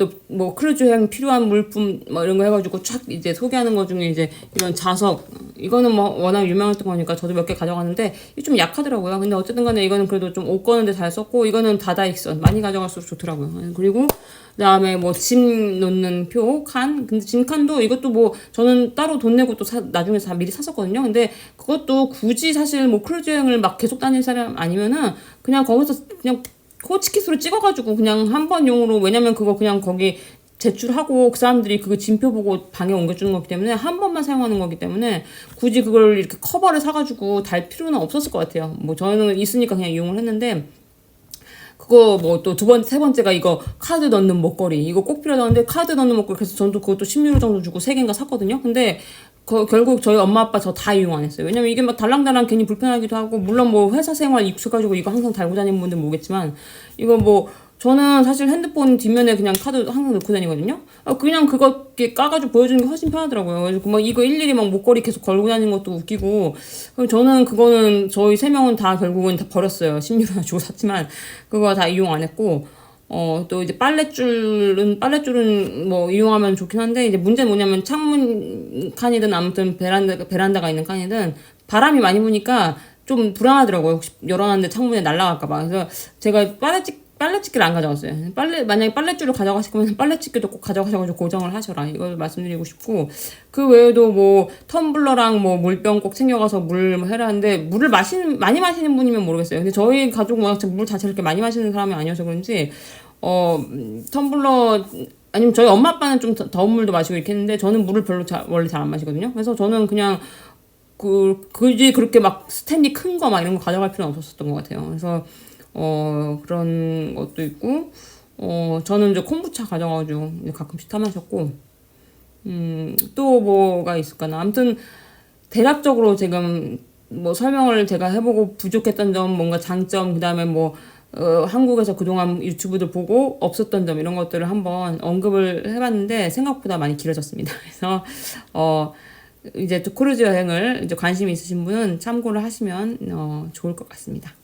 크루즈 여행 필요한 물품 뭐 이런 거 해가지고 쫙 이제 소개하는 거 중에 이제 이런 자석, 이거는 뭐 워낙 유명했던 거니까 저도 몇 개 가져갔는데 이게 좀 약하더라고요. 근데 어쨌든 간에 이거는 그래도 좀 옷 거는데 잘 썼고, 이거는 다다익선 많이 가져갈수록 좋더라고요. 그리고 그다음에 뭐 짐 놓는 근데 짐칸도 이것도 뭐 저는 따로 돈 내고 또 나중에 미리 샀었거든요. 근데 그것도 굳이 사실 뭐 크루즈 여행을 막 계속 다닐 사람 아니면은 그냥 거기서 그냥 호치키스로 찍어가지고 그냥 한 번 용으로, 왜냐면 그거 그냥 거기 제출하고 그 사람들이 그거 짐표 보고 방에 옮겨주는 거기 때문에 한 번만 사용하는 거기 때문에 굳이 그걸 이렇게 커버를 사가지고 달 필요는 없었을 것 같아요. 뭐 저는 있으니까 그냥 이용을 했는데, 그거 뭐 또 세 번째가 이거 카드 넣는 목걸이, 이거 꼭 필요하다는데 카드 넣는 목걸이, 그래서 저도 그것도 10유로 정도 주고 3개인가 샀거든요. 근데 결국 저희 엄마 아빠 저 다 이용 안 했어요. 왜냐면 이게 막 달랑달랑 괜히 불편하기도 하고, 물론 뭐 회사 생활 익숙해가지고 이거 항상 달고 다니는 분들 모르겠지만, 이거 뭐 저는 사실 핸드폰 뒷면에 그냥 카드 항상 넣고 다니거든요. 그냥 그거 이렇게 까가지고 보여주는 게 훨씬 편하더라고요. 그래서 막 이거 일일이 막 목걸이 계속 걸고 다니는 것도 웃기고, 저는 그거는 저희 3명은 다 결국은 다 버렸어요. 10유로나 주고 샀지만 그거 다 이용 안 했고, 또 이제 빨랫줄은 뭐 이용하면 좋긴 한데, 이제 문제는 뭐냐면 창문 칸이든 아무튼 베란다가 있는 칸이든 바람이 많이 부니까 좀 불안하더라고요. 혹시 열어놨는데 창문에 날아갈까봐. 그래서 제가 빨래집게를 안 가져갔어요. 만약에 빨랫줄을 가져가실 거면 빨래집게도 꼭 가져가셔가지고 고정을 하셔라. 이걸 말씀드리고 싶고, 그 외에도 뭐 텀블러랑 뭐 물병 꼭 챙겨가서 물 해라는데, 물을 많이 마시는 분이면 모르겠어요. 근데 저희 가족은 워낙 물 자체를 그렇게 많이 마시는 사람이 아니어서 그런지, 텀블러, 아니면 저희 엄마 아빠는 좀 더운 물도 마시고 이렇게 했는데, 저는 물을 별로 원래 잘 안 마시거든요. 그래서 저는 그냥 굳이 그렇게 막 스탠디 큰 거 막 이런 거 가져갈 필요는 없었던 것 같아요. 그래서 그런 것도 있고, 저는 이제 콤부차 가져가가지고 가끔씩 타 마셨고, 또 뭐가 있을까나. 아무튼 대략적으로 지금 뭐 설명을 제가 해보고 부족했던 점, 뭔가 장점, 그 다음에 뭐 한국에서 그동안 유튜브들 보고 없었던 점, 이런 것들을 한번 언급을 해봤는데 생각보다 많이 길어졌습니다. 그래서 이제 또 크루즈 여행을 이제 관심이 있으신 분은 참고를 하시면 좋을 것 같습니다.